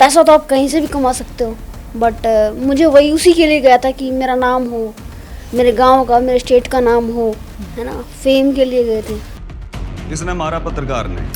पैसा तो आप कहीं से भी कमा सकते हो, बट मुझे वही उसी के लिए गया था कि मेरा नाम हो, मेरे गांव का, मेरे स्टेट का नाम हो, है ना, फेम के लिए गए थे। इसने मारा पत्रकार ने।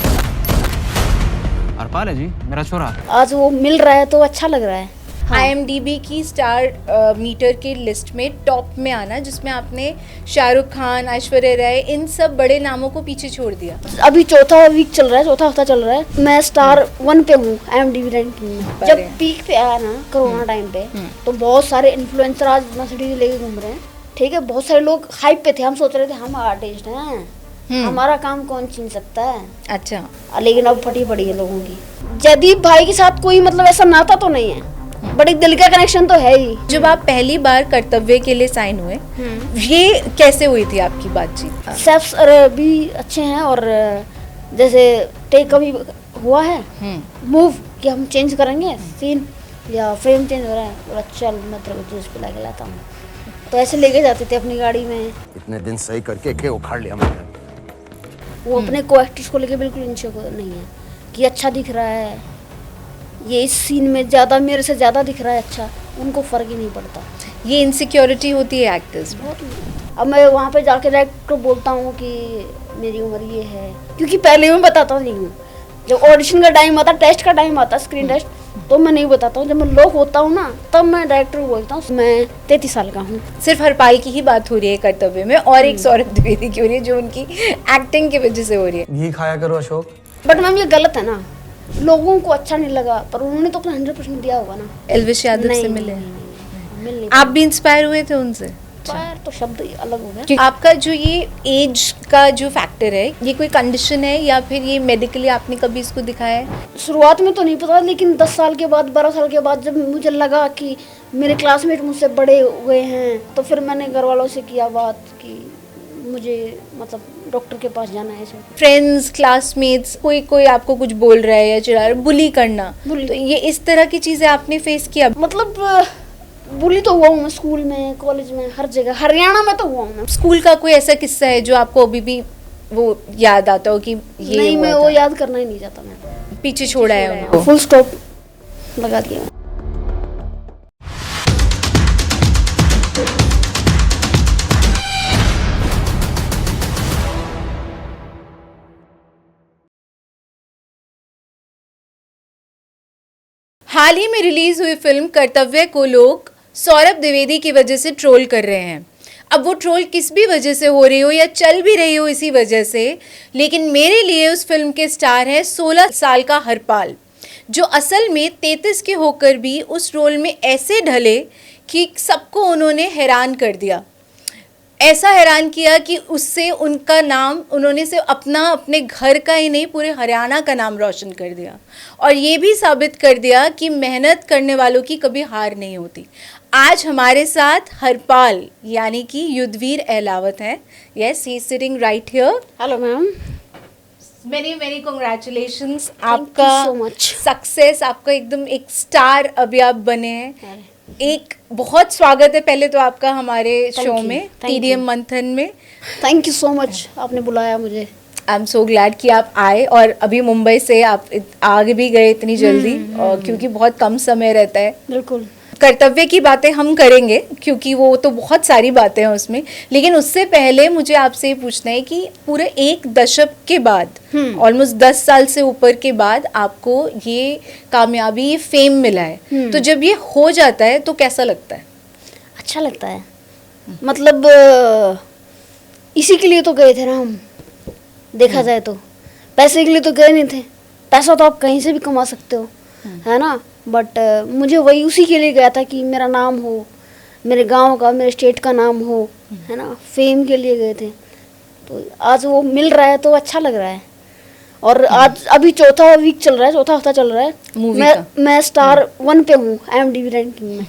हरपाल है जी, मेरा छोरा। आज वो मिल रहा है तो अच्छा लग रहा है। IMDb की स्टार मीटर की लिस्ट में टॉप में आना, जिसमें आपने शाहरुख खान, ऐश्वर्या राय, इन सब बड़े नामों को पीछे छोड़ दिया। अभी चौथा वीक चल रहा है, चौथा हफ्ता चल रहा है, मैं स्टार 1 पे हूँ IMDb रैंकिंग में। जब पीक पे आया ना कोरोना टाइम पे, तो बहुत सारे इन्फ्लुएंसर आज मर्सिडीज लेके घूम रहे हैं, ठीक है। बहुत सारे लोग हाइप पे थे, हम सोच रहे थे हम आर्टिस्ट हैं, हमारा काम कौन छीन सकता है। अच्छा, लेकिन अब फटी पड़ी है लोगों की। जयदीप भाई के साथ कोई मतलब ऐसा नाता तो नहीं है, बट एक दिल का कनेक्शन तो है ही। जब आप पहली बार कर्तव्य के लिए साइन हुए, ये कैसे हुई थी आपकी बातचीत? सेफ्स भी अच्छे हैं, और जैसे टेक कभी हुआ है मूव कि हम चेंज करेंगे सीन या फ्रेम चेंज हो रहा है, बोला चल मैं तेरे को जूस पिला के लाता हूँ, तो ऐसे लेके जाते थे अपनी गाड़ी में। इतने दिन सही करके के उखाड़ लिया मैंने। वो अपने को एक्टर्स को लेके बिल्कुल इनसिक्योर नहीं है कि अच्छा दिख रहा है, ये इस सीन में ज़्यादा मेरे से ज़्यादा दिख रहा है अच्छा, उनको फ़र्क ही नहीं पड़ता। ये इनसिक्योरिटी होती है एक्टर्स में। अब मैं वहाँ पे जाके डायरेक्टर को बोलता हूँ कि मेरी उम्र ये है, क्योंकि पहले मैं बताता नहीं हूँ। जब ऑडिशन का टाइम आता, टेस्ट का टाइम आता, स्क्रीन टेस्ट, तो मैं नहीं बताता हूँ। जब मैं लोग होता हूँ ना, तब मैं डायरेक्टर को बोलता हूँ मैं 33 साल का हूँ। सिर्फ हरपाल की ही बात हो रही है कर्तव्य में, और एक सौरभ द्विवेदी की हो रही है जो उनकी एक्टिंग की वजह से हो रही है। घी खाया करो अशोक। बट मैम ये गलत है ना, लोगों को अच्छा नहीं लगा, पर उन्होंने तो अपना 100% दिया होगा ना। एल्विश यादव से मिले, मिल नहीं आप भी इंस्पायर हुए थे उनसे? पाया तो शब्द ही अलग हो गया। कि आपका जो ये एज का जो फैक्टर है, ये कोई कंडीशन है या फिर ये मेडिकली आपने कभी इसको दिखाया है? शुरुआत में तो नहीं पता, लेकिन 10 साल के बाद, 12 साल के बाद, जब मुझे लगा कि मेरे क्लासमेट मुझसे बड़े हुए हैं, तो फिर मैंने घर वालों से किया बात कि मुझे मतलब डॉक्टर के पास जाना है। फ्रेंड्स, क्लासमेट्स, कोई आपको कुछ बोल रहा है या चिढ़ा रहा है, बुली करना, तो ये इस तरह की चीज़ें आपने फेस किया? मतलब बुली तो हुआ हूँ मैं, स्कूल में, कॉलेज में, हर जगह। हरियाणा में तो हुआ हूँ मैं। स्कूल का कोई ऐसा किस्सा है जो आपको अभी भी वो याद आता हो कि ये नहीं, मैं हुआ वो था? याद करना ही नहीं चाहता, मैं पीछे छोड़ा है उनको। फुल स्टॉप लगा दिया। हाल ही में रिलीज हुई फिल्म कर्तव्य को लोग सौरभ द्विवेदी की वजह से ट्रोल कर रहे हैं। अब वो ट्रोल किस भी वजह से हो रही हो या चल भी रही हो इसी वजह से, लेकिन मेरे लिए उस फिल्म के स्टार है 16 साल का हरपाल, जो असल में 33 के होकर भी उस रोल में ऐसे ढले कि सबको उन्होंने हैरान कर दिया। ऐसा हैरान किया कि उससे उनका नाम, उन्होंने सिर्फ अपने घर का ही नहीं, पूरे हरियाणा का नाम रोशन कर दिया, और ये भी साबित कर दिया कि मेहनत करने वालों की कभी हार नहीं होती। आज हमारे साथ हरपाल यानी कि युद्धवीर अहलावत हैं। Yes, he is sitting right here. Hello ma'am, many congratulations, you आपका so much. सक्सेस, आपका एकदम एक स्टार अभी आप बने हैं। एक बहुत स्वागत है पहले तो आपका हमारे शो you, में, thank TDM you. मंथन में। थैंक यू सो मच, आपने बुलाया मुझे। आई एम सो ग्लैड कि आप आए, और अभी मुंबई से आप आगे भी गए इतनी जल्दी, और क्योंकि बहुत कम समय रहता है। बिल्कुल। कर्तव्य की बातें हम करेंगे क्योंकि वो तो बहुत सारी बातें हैं उसमें, लेकिन उससे पहले मुझे आपसे ये पूछना है कि पूरे एक दशक के बाद, ऑलमोस्ट 10 साल से ऊपर के बाद आपको ये कामयाबी, ये फेम मिला है, तो जब ये हो जाता है तो कैसा लगता है? अच्छा लगता है, मतलब इसी के लिए तो गए थे ना हम, देखा जाए तो पैसे के लिए तो गए नहीं थे। पैसा तो आप कहीं से भी कमा सकते हो, है ना, बट मुझे वही उसी के लिए गया था कि मेरा नाम हो, मेरे गांव का, मेरे स्टेट का नाम हो, है ना, फेम के लिए गए थे। तो आज वो मिल रहा है तो अच्छा लग रहा है। और आज अभी चौथा वीक चल रहा है, चौथा हफ्ता चल रहा है, मूवी का। मैं स्टार 1 पे हूँ IMDb रैंकिंग में।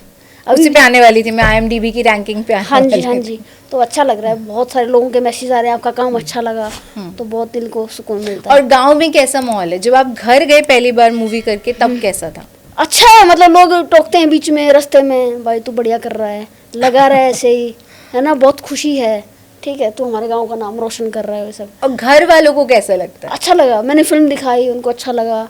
उसी पे आने वाली थी मैं, IMDb की रैंकिंग पे आने हाँ जी, वाली हाँ थी। जी, तो अच्छा लग रहा है। बहुत सारे लोगों के मैसेज आ रहे हैं, आपका काम अच्छा लगा, तो बहुत दिल को सुकून मिलता है। और गांव में कैसा माहौल है? जब आप घर गए पहली बार मूवी करके, तब कैसा था? अच्छा है, मतलब लोग टोकते हैं बीच में रास्ते में, भाई तू बढ़िया कर रहा है, लगा रहा है ऐसे ही, है ना, बहुत खुशी है ठीक है, तू हमारे गांव का नाम रोशन कर रहा है, ये सब और घर वालों को कैसा लगता है? अच्छा लगा। मैंने फिल्म दिखाई, उनको अच्छा लगा।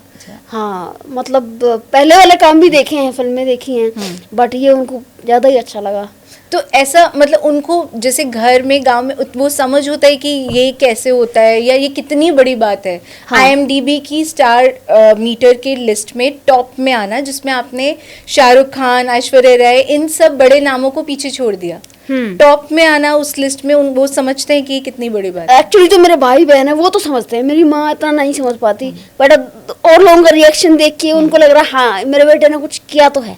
हाँ, मतलब पहले वाले काम भी देखे हैं, फिल्में देखी हैं, बट ये उनको ज़्यादा ही अच्छा लगा। तो ऐसा मतलब उनको जैसे घर में गांव में वो समझ होता है कि ये कैसे होता है या ये कितनी बड़ी बात है। हाँ। IMDb की स्टार मीटर की लिस्ट में टॉप में आना, जिसमें आपने शाहरुख खान, ऐश्वर्या राय, इन सब बड़े नामों को पीछे छोड़ दिया, टॉप में आना उस लिस्ट में, वो समझते हैं कि ये कितनी बड़ी बात है। एक्चुअली जो मेरे भाई बहन है वो तो समझते हैं, मेरी माँ इतना नहीं समझ पाती, बट और लोगों का रिएक्शन देख के उनको लग रहा है हाँ मेरे बेटे ने कुछ किया तो है।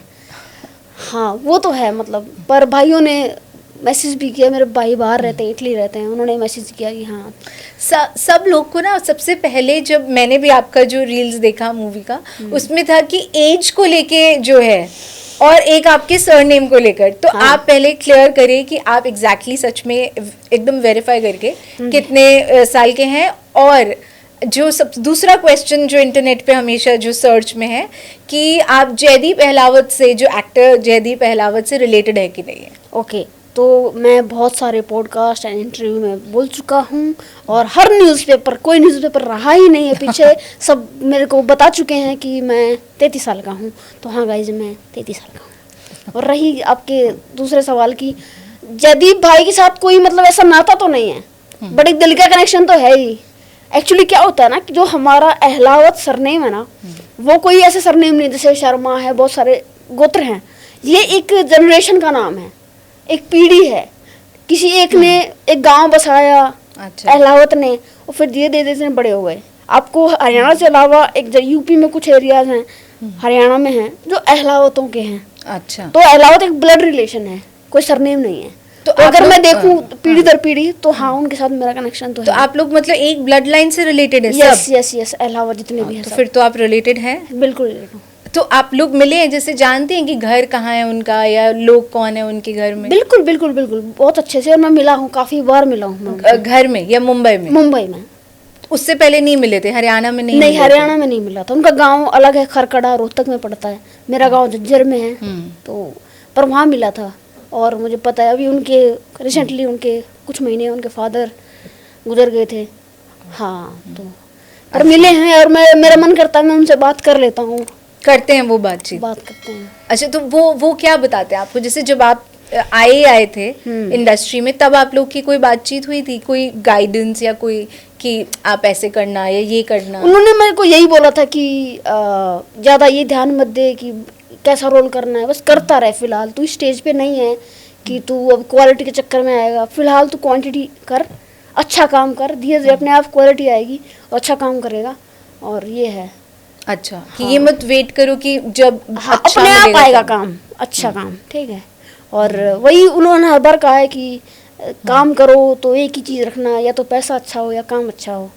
हाँ वो तो है, मतलब पर भाइयों ने मैसेज भी किया, मेरे भाई बाहर रहते हैं, इटली रहते हैं, उन्होंने मैसेज किया कि हाँ। सब लोग को ना, सबसे पहले जब मैंने भी आपका जो रील्स देखा मूवी का, उसमें था कि एज को लेके जो है और एक आपके सरनेम को लेकर, तो हाँ। आप पहले क्लियर करें कि आप एग्जैक्टली सच में एकदम वेरीफाई करके कितने साल के हैं। और जो सब दूसरा क्वेश्चन जो इंटरनेट पे हमेशा जो सर्च में है कि आप जयदीप अहलावत से, जो एक्टर जयदीप अहलावत से रिलेटेड है कि नहीं है? ओके, तो मैं बहुत सारे पॉडकास्ट एंड इंटरव्यू में बोल चुका हूँ, और हर न्यूज़पेपर, कोई न्यूज़पेपर रहा ही नहीं है पीछे, सब मेरे को बता चुके हैं कि मैं 33 साल का हूँ। तो हाँ गाइज, मैं 33 साल का हूँ। और रही आपके दूसरे सवाल की, जयदीप भाई के साथ कोई मतलब ऐसा नाता तो नहीं है, बट एक दिल का कनेक्शन तो है ही। एक्चुअली क्या होता है ना कि जो हमारा अहलावत सरनेम है ना, वो कोई ऐसे सरनेम नहीं, जैसे शर्मा है, बहुत सारे गोत्र हैं, ये एक जनरेशन का नाम है, एक पीढ़ी है। किसी एक ने एक गांव बसाया, अच्छा। अहलावत ने, और फिर धीरे धीरे धीरे बड़े हो गए। आपको हरियाणा से अलावा एक यूपी में कुछ एरियाज हैं, हरियाणा में हैं, जो अहलावतों के हैं। अच्छा, तो अहलावत एक ब्लड रिलेशन है, कोई सरनेम नहीं है। तो आप अगर लोग- मैं देखूं पीढ़ी दर पीढ़ी, तो हाँ उनके साथ मेरा कनेक्शन तो तो है। आप लोग मतलब एक ब्लड लाइन से रिलेटेड है यस सब? यस यस, अहलावत जितने भी हैं तो सब। फिर तो आप रिलेटेड हैं। बिल्कुल। तो आप लोग मिले हैं, जैसे जानते हैं कि घर कहाँ है उनका या लोग कौन है उनके घर में? बिल्कुल बिल्कुल बिल्कुल, बहुत अच्छे से, और मैं मिला हूँ, काफी बार मिला हूँ मैं उनसे। घर में या मुंबई में? मुंबई में। उससे पहले नहीं मिले थे? हरियाणा में नहीं नहीं, मिले थे? हरियाणा में नहीं मिला था। उनका गांव अलग है, खरकड़ा रोहतक में पड़ता है, मेरा गांव झज्जर में है। तो पर वहाँ मिला था। और मुझे पता है अभी उनके रिसेंटली उनके कुछ महीने उनके फादर गुजर गए थे। हाँ, तो पर मिले हैं, और मेरा मन करता है मैं उनसे बात कर लेता हूँ, करते हैं वो बातचीत? बात करते हैं। अच्छा, तो वो क्या बताते हैं आपको? जैसे जब आप आए थे इंडस्ट्री में, तब आप लोग की कोई बातचीत हुई थी, कोई गाइडेंस या कोई कि आप ऐसे करना या ये करना? उन्होंने मेरे को यही बोला था कि ज़्यादा ये ध्यान मत दे कि कैसा रोल करना है, बस करता रहे। फिलहाल तू स्टेज पे नहीं है कि तू अब क्वालिटी के चक्कर में आएगा, फिलहाल तू क्वांटिटी कर, अच्छा काम कर, धीरे धीरे अपने आप क्वालिटी आएगी और अच्छा काम करेगा। और ये है। अच्छा, कि ये मत वेट करो कि जब हाँ, अच्छा अपने आप मिलेगा आएगा तब। काम, अच्छा काम, ठीक है। और वही उन्होंने हर बार कहा है कि काम करो तो एक ही चीज़ रखना, या तो पैसा अच्छा हो या काम अच्छा हो।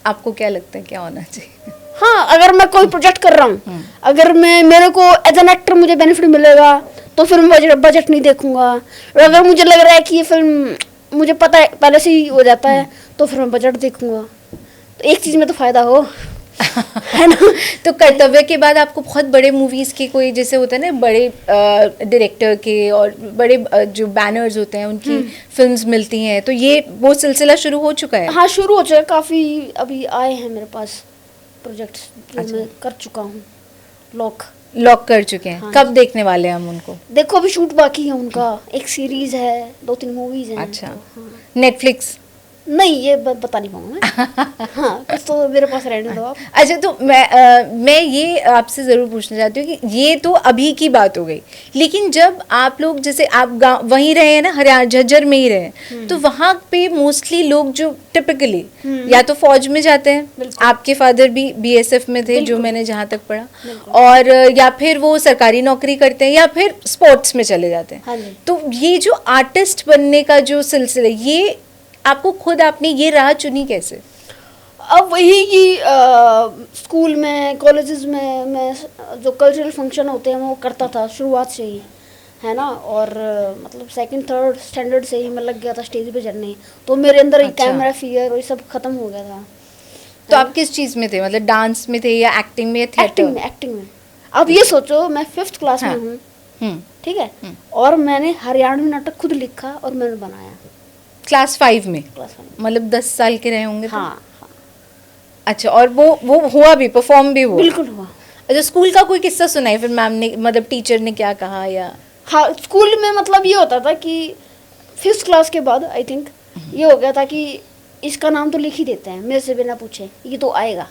आपको क्या लगता है क्या होना चाहिए? हाँ, अगर मैं कोई प्रोजेक्ट कर रहा हूँ, अगर मैं मेरे को एज एन एक्टर मुझे बेनिफिट मिलेगा, तो फिर मैं बजट नहीं देखूंगा। और अगर मुझे लग रहा है कि ये फिल्म मुझे पता है पहले से ही हो जाता है, तो फिर मैं बजट देखूंगा। तो एक चीज़ में तो फायदा हो, है ना। तो कर्तव्य के बाद आपको बहुत बड़े मूवीज के, कोई जैसे होता है ना बड़े डायरेक्टर के और बड़े जो बैनर्स होते हैं उनकी फिल्म्स मिलती हैं, तो ये वो सिलसिला शुरू हो चुका है? हाँ, शुरू हो चुका है। काफ़ी अभी आए हैं मेरे पास प्रोजेक्ट्स जो मैं कर चुका हूँ, लॉक कर चुके हैं। हाँ कब देखने वाले हैं हम उनको? देखो अभी शूट बाकी है उनका, एक सीरीज है, 2-3 मूवीज हैं। अच्छा, तो, हाँ। नेटफ्लिक्स? नहीं, ये बता नहीं पाऊंगा मैं। हाँ, कुछ तो मेरे पास रहने दो आप। अच्छा, तो मैं ये आपसे ज़रूर पूछना चाहती हूँ कि ये तो अभी की बात हो गई, लेकिन जब आप लोग जैसे आप गाँव वहीं रहे हैं ना, हरियाणा झज्जर में ही रहे, तो वहाँ पे मोस्टली लोग जो टिपिकली या तो फौज में जाते हैं, आपके फादर भी BSF में थे जो मैंने जहाँ तक पढ़ा, और या फिर वो सरकारी नौकरी करते हैं या फिर स्पोर्ट्स में चले जाते हाँ हैं। जी। तो ये जो आर्टिस्ट बनने का जो सिलसिला, ये आपको खुद आपने ये राह चुनी कैसे? अब वही कि स्कूल में, कॉलेजेस में मैं जो कल्चरल फंक्शन होते हैं वो करता था शुरुआत से ही, है ना। और मतलब सेकंड थर्ड स्टैंडर्ड से ही मैं लग गया था स्टेज पे चढ़ने, तो मेरे अंदर एक अच्छा। कैमरा फियर और ये सब खत्म हो गया था। तो आप किस चीज़ में थे, मतलब डांस में थे या एक्टिंग में या थिएटर? एक्टिंग में। अब ये सोचो मैं 5th क्लास हाँ। में हूँ, हम्म, ठीक है, और मैंने हरियाणवी नाटक खुद लिखा और मैंने बनाया। क्लास 5 में, क्लास 5। मतलब 10 साल के रहे होंगे तो? हाँ हाँ अच्छा, और वो हुआ भी, परफॉर्म भी हुआ? बिल्कुल हुआ। अच्छा, स्कूल का कोई किस्सा सुनाई फिर मैम ने, मतलब टीचर ने क्या कहा या? हाँ स्कूल में मतलब ये होता था कि 5th क्लास के बाद आई थिंक ये हो गया था कि इसका नाम तो लिख ही देते हैं मेरे से बिना पूछे, ये तो आएगा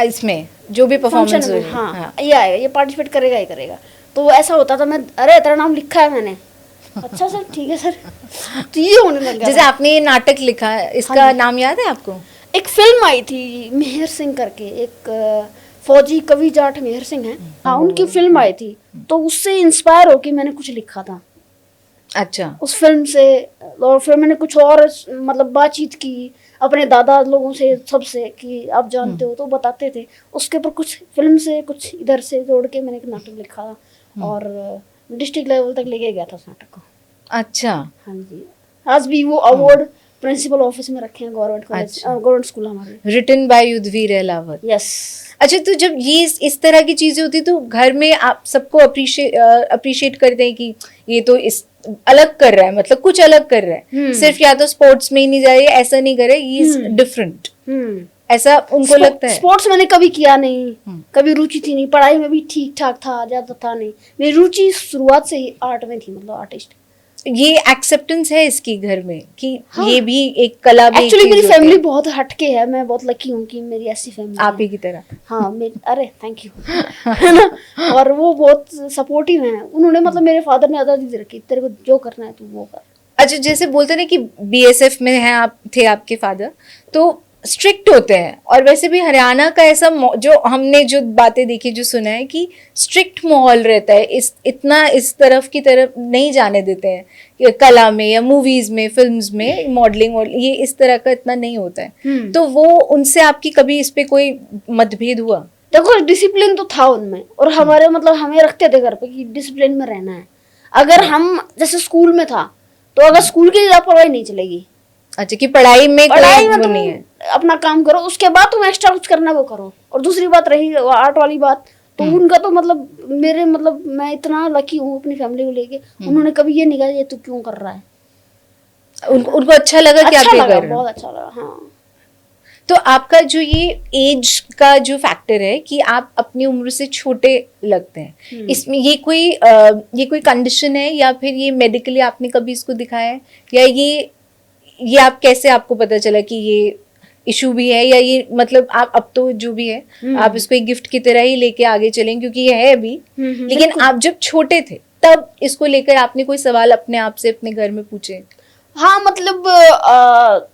इसमें जो भी परफॉर्मेंस फंक्शन हुई। में। हाँ ये आएगा, ये पार्टिसिपेट करेगा ही करेगा। तो ऐसा होता था, मैं अरे तेरा नाम लिखा है मैंने, अच्छा सर ठीक है सर। तो ये होने लग गया जैसे था। आपने ये नाटक लिखा है, इसका हाँ जी। नाम याद है आपको? एक फिल्म आई थी मेहर सिंह करके, एक फौजी कवि जाट मेहर सिंह है, हाँ उनकी फिल्म आई थी, तो उससे इंस्पायर होके मैंने कुछ लिखा था अच्छा। उस फिल्म से। और फिर मैंने कुछ और मतलब बातचीत की अपने दादा लोगों से सबसे कि आप जानते हो, तो बताते थे। उसके ऊपर कुछ फिल्म से कुछ इधर से जोड़ के मैंने एक नाटक लिखा था और डिस्ट्रिक्ट लेवल तक लेके गया था उस नाटक को। अच्छा। हाँ जी, आज भी वो अवार्ड प्रिंसिपल ऑफिस में रखे हैं गवर्नमेंट कॉलेज, अच्छा। गवर्नमेंट स्कूल हमारे। Written by Yudhveer Ahlawat. Yes. अच्छा, तो जब ये इस तरह की चीजें होती तो घर में आप सबको अप्रिशिएट करते हैं कि ये तो इस अलग कर रहा है, मतलब कुछ अलग कर रहा है, सिर्फ या तो स्पोर्ट्स में ही नहीं जा रही है, ऐसा नहीं करे, ही इज डिफरेंट, ऐसा उनको लगता है? स्पोर्ट्स मैंने कभी किया नहीं, कभी रुचि थी नहीं, पढ़ाई में भी ठीक ठाक था, ज्यादा था नहीं। मेरी रुचि शुरुआत से ही आर्ट में थी, मतलब आर्टिस्ट। ये एक्सेप्टेंस है इसकी घर में कि हाँ। ये भी एक कला भी, एक्चुअली मेरी फैमिली बहुत हटके है, मैं बहुत लकी हूँ कि मेरी ऐसी फैमिली आप ही की तरह। हाँ मेरी, अरे थैंक यू है ना। और वो बहुत सपोर्टिव हैं, उन्होंने मतलब मेरे फादर ने आज़ादी दे रखी, तेरे को जो करना है तू वो कर। अच्छा, जैसे बोलते हैं ना कि बीएसएफ में हैं आप, थे आपके फादर, तो स्ट्रिक्ट होते हैं, और वैसे भी हरियाणा का ऐसा जो हमने जो बातें देखी, जो सुना है कि स्ट्रिक्ट माहौल रहता है, इस तरफ की तरफ नहीं जाने देते हैं कि कला में या मूवीज में, फिल्म्स में, मॉडलिंग और ये इस तरह का इतना नहीं होता है। तो वो उनसे आपकी कभी इस पे कोई मतभेद हुआ? देखो डिसिप्लिन तो था उनमें, और हमारे मतलब हमें रखते थे घर पे कि डिसिप्लिन में रहना है। अगर हम जैसे स्कूल में था, तो अगर स्कूल की लापरवाही नहीं चलेगी। अच्छा, कि पढ़ाई में पढ़ाई कोई में वो तुम नहीं है, अपना काम करो, उसके बाद तुम एक्स्ट्रा कुछ करना वो करो। और दूसरी बात रही आर्ट वाली बात, तो उनका तो मतलब मेरे मतलब मैं इतना लकी हूँ अपनी फैमिली को लेके, उन्होंने कभी ये नहीं कहा ये तू क्यों कर रहा है। उनको अच्छा लगा कि आप अच्छा ये लगा, कर रहे हो? बहुत अच्छा लगा। हाँ तो आपका जो ये एज का जो फैक्टर है कि आप अपनी उम्र से छोटे लगते हैं, इसमें ये कोई कंडीशन है या फिर ये मेडिकली आपने कभी इसको दिखाया है, या ये आप कैसे, आपको पता चला कि ये इशू भी है, या ये मतलब आप अब तो जो भी है आप इसको एक गिफ्ट की तरह ही लेके आगे चलें क्योंकि ये है अभी, लेकिन आप जब छोटे थे तब इसको लेकर आपने कोई सवाल अपने आप से अपने घर में पूछे? हाँ मतलब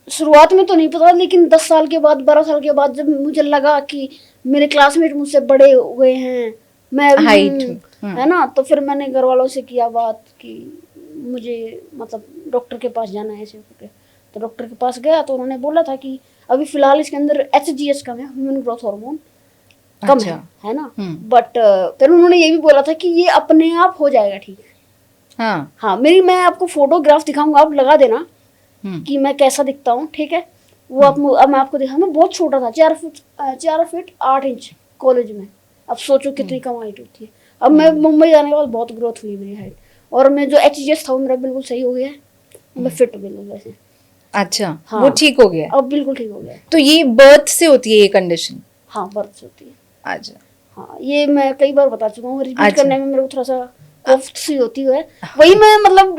शुरुआत में तो नहीं पता, लेकिन 10 साल के बाद 12 साल के बाद जब मुझे लगा कि मेरे क्लासमेट मुझसे बड़े हुए हैं, मैं अभी हाइट हूँ, है ना, तो फिर मैंने घर वालों से किया बात कि मुझे मतलब डॉक्टर के पास जाना है ऐसे करके। तो डॉक्टर के पास गया तो उन्होंने बोला था कि अभी फिलहाल इसके अंदर HGH कम है, ह्यूमन ग्रोथ हार्मोन कम है ना। बट फिर उन्होंने ये भी बोला था कि ये अपने आप हो जाएगा ठीक। हाँ हाँ मैं आपको फोटोग्राफ दिखाऊंगा, आप लगा देना कि मैं कैसा दिखता हूँ, ठीक है। वो अब मैं आपको दिखाऊंगा। मैं बहुत छोटा था, 4 फीट 8 इंच कॉलेज में। अब सोचो कितनी कम हाइट होती है। अब मैं मुंबई जाने के बाद बहुत ग्रोथ हुई मेरी हाइट, और मैं जो HGH था वो मेरा बिल्कुल सही हो गया है, मैं फिट बिल्कुल वैसे। अच्छा, हाँ, वो ठीक हो गया? अब बिल्कुल ठीक हो गया। तो ये बर्थ से होती है ये कंडीशन? हाँ बर्थ से होती है। अच्छा। हाँ ये मैं कई बार बता चुका हूँ, रिपीट अच्छा। करने में मेरे को थोड़ा सा कोफ्त सी होती है। वही मैं मतलब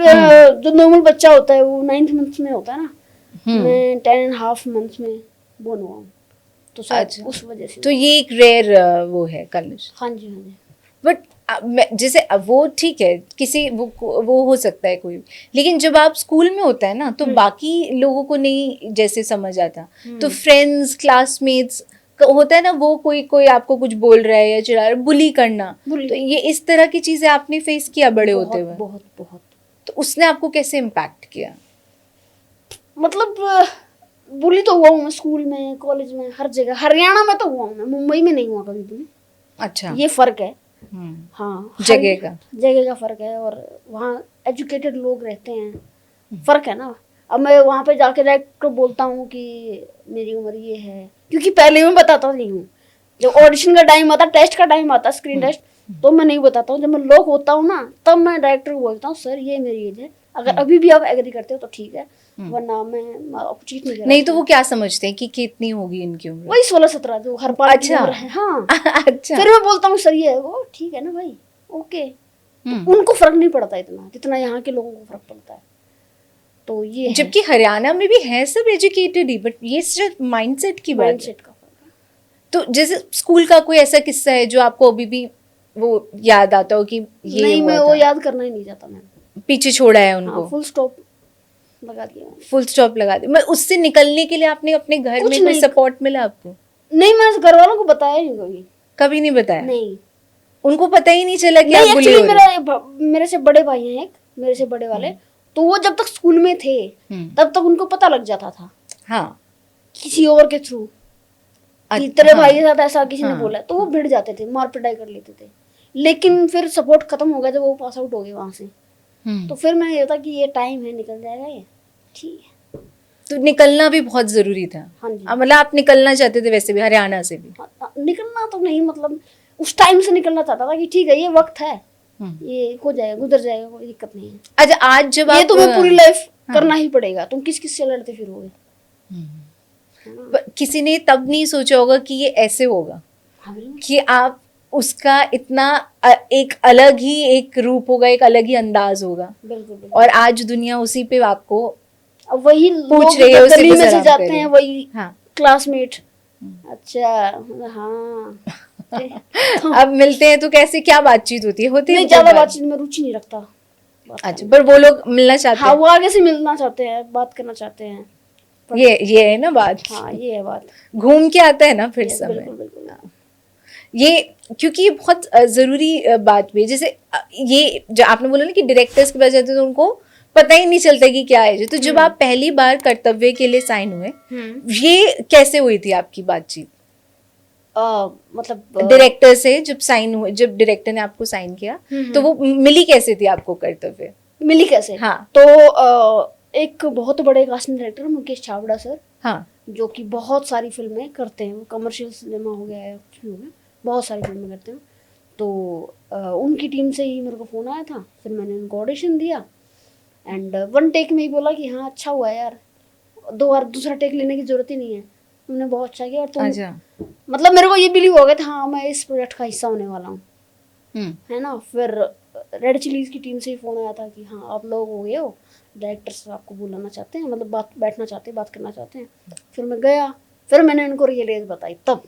जो नॉर्मल बच्चा होता है वो 9th मंथ में होता है ना, मैं 10.5 मंथ्स में बोर्न हुआ हूँ, तो शायद अच्छा। उस वजह से। तो ये एक रेयर वो है कंडीशन। हाँ जी हाँ जी। बट जैसे वो ठीक है, किसी वो हो सकता है कोई, लेकिन जब आप स्कूल में होता है ना तो बाकी लोगों को नहीं जैसे समझ आता, तो फ्रेंड्स, क्लासमेट्स होता है ना, वो कोई आपको कुछ बोल रहा है या चिढ़ा रहा है, बुली करना, तो ये इस तरह की चीजें आपने फेस किया बड़े होते हुए? बहुत बहुत। तो उसने आपको कैसे इम्पैक्ट किया? मतलब बुली तो हुआ हूँ मैं स्कूल में, कॉलेज में, हर जगह। हरियाणा में तो हुआ हूँ मैं, मुंबई में नहीं हुआ कभी बुली। अच्छा, ये फर्क है। हाँ जगह का फर्क है, और वहाँ एजुकेटेड लोग रहते हैं, फर्क है ना। अब मैं वहाँ पे जाके डायरेक्ट बोलता हूँ कि मेरी उम्र ये है, क्योंकि पहले मैं बताता नहीं हूँ। जब ऑडिशन का टाइम आता, टेस्ट का टाइम आता, स्क्रीन टेस्ट, तो मैं नहीं बताता हूँ। जब मैं लोग होता हूँ ना, तब मैं डायरेक्टर को बोलता हूँ सर ये मेरी एज है, अगर अभी भी आप एग्री करते हो तो ठीक है, वरना मैं आपको चीट नहीं कर नहीं तो वो क्या समझते हैं कि कितनी होगी इनकी उम्र? वही 16-17 जो हर बार की अच्छा। उम्र है। हाँ अच्छा। फिर मैं बोलता हूँ सही है वो, ठीक है ना भाई, ओके। तो उनको फर्क नहीं पड़ता इतना जितना यहाँ के लोगों को फर्क पड़ता है। तो ये जबकि हरियाणा में भी है सब एजुकेटेड ही, बट ये सिर्फ माइंडसेट की बात है। माइंडसेट का फर्क है। तो जैसे स्कूल का कोई ऐसा किस्सा है जो आपको अभी भी वो याद आता हो कि ये नहीं, हुआ मैं था? वो याद करना ही नहीं चाहता मैम। पीछे छोड़ा है उनको? हाँ, फुल स्टॉप लगा दिया मैंने। फुल स्टॉप लगा दिया। मैं उससे निकलने के लिए आपने अपने घर कुछ में कोई नहीं। सपोर्ट मिला आपको? नहीं, मैंने घर वालों को बताया नहीं कभी। कभी नहीं बताया? नहीं उनको पता ही नहीं चला कि नहीं, आप बुली एक्चुअली हो रहे हो? मेरे से बड़े भाई हैं एक, मेरे से बड़े वाले, तो वो जब तक स्कूल में थे तब तक उनको पता लग जाता था हाँ। किसी और के थ्रू कि तेरे भाई के साथ ऐसा किसी ने बोला, तो वो भिड़ जाते थे, मार पिटाई कर लेते थे। लेकिन फिर सपोर्ट खत्म हो गया जब वो पास आउट हो गए वहां से। तो फिर मैं ये था कि ये टाइम है, निकल जाएगा ये, ठीक है। तो निकलना भी बहुत जरूरी था। हाँ जी। मतलब आप निकलना चाहते थे वैसे भी हरियाणा से भी? हाँ, निकलना तो नहीं, मतलब उस टाइम से निकलना चाहता था कि ठीक है ये वक्त है, ये हो जाएगा, गुजर जाएगा, कोई दिक्कत नहीं है। अच्छा, आज जब ये आप तुम्हें पूरी लाइफ करना ही पड़ेगा, तुम किस किस से लड़ते फिरोगे। किसी ने तब नहीं सोचा होगा कि ये ऐसे होगा, हाँ बिल्कुल। कि आप उसका इतना एक अलग ही एक रूप होगा, एक अलग ही अंदाज होगा, बिल्कुल बिल्कुल। और आज दुनिया उसी पे आपको अब वही पूछ लोग रही है, उसी गली पे में से सलाम जाते कर रही हैं, है। वही हाँ। क्लासमेट। अच्छा हाँ। अब मिलते हैं तो कैसे, क्या बातचीत होती है? होती है नहीं, कोई ज्यादा बात? बातचीत में रुचि नहीं रखता। अच्छा, पर वो लोग मिलना चाहते हाँ, वो आगे से मिलना चाहते हैं, बात करना चाहते हैं। हैं? ये है ना बात। हाँ, ये है बात। घूम के आता है ना फिर Yes, समय। बिल्कुल बिल्कुल। ये क्योंकि ये बहुत जरूरी बात भी है। जैसे ये जो आपने बोला ना कि डायरेक्टर्स के पास जाते तो उनको पता ही नहीं चलता कि क्या है। तो जब आप पहली बार कर्तव्य के लिए साइन हुए, ये कैसे हुई थी आपकी बातचीत मतलब डायरेक्टर से? जब साइन हुए, जब डायरेक्टर ने आपको साइन किया, तो वो मिली कैसे थी आपको कर्तव्य? मिली कैसे? हाँ। तो एक बहुत बड़े casting director Mukesh Chhabra sir, हाँ। जो कि बहुत सारी फिल्में करते हैं, कमर्शियल सिनेमा हो गया है, कुछ भी हो गया, बहुत सारी फिल्में करते हैं। तो उनकी टीम से ही मेरे को फ़ोन आया था, फिर मैंने उनको ऑडिशन दिया एंड वन टेक में ही बोला कि हाँ अच्छा हुआ यार, 2 बार दूसरा टेक लेने की जरूरत ही नहीं है, तुमने बहुत अच्छा किया। और तुम अच्छा। मतलब मेरे को ये बिलीव हो गया था हाँ मैं इस प्रोजेक्ट का हिस्सा होने वाला हूँ, है ना। फिर रेड चिलीज की टीम से ही फ़ोन आया था कि हाँ आप लोग हो गए हो, डायरेक्टर से आपको बुलाना चाहते हैं, मतलब बैठना चाहते हैं, बात करना चाहते हैं। फिर मैं गया, फिर मैंने उनको रियलाइज बताई तब।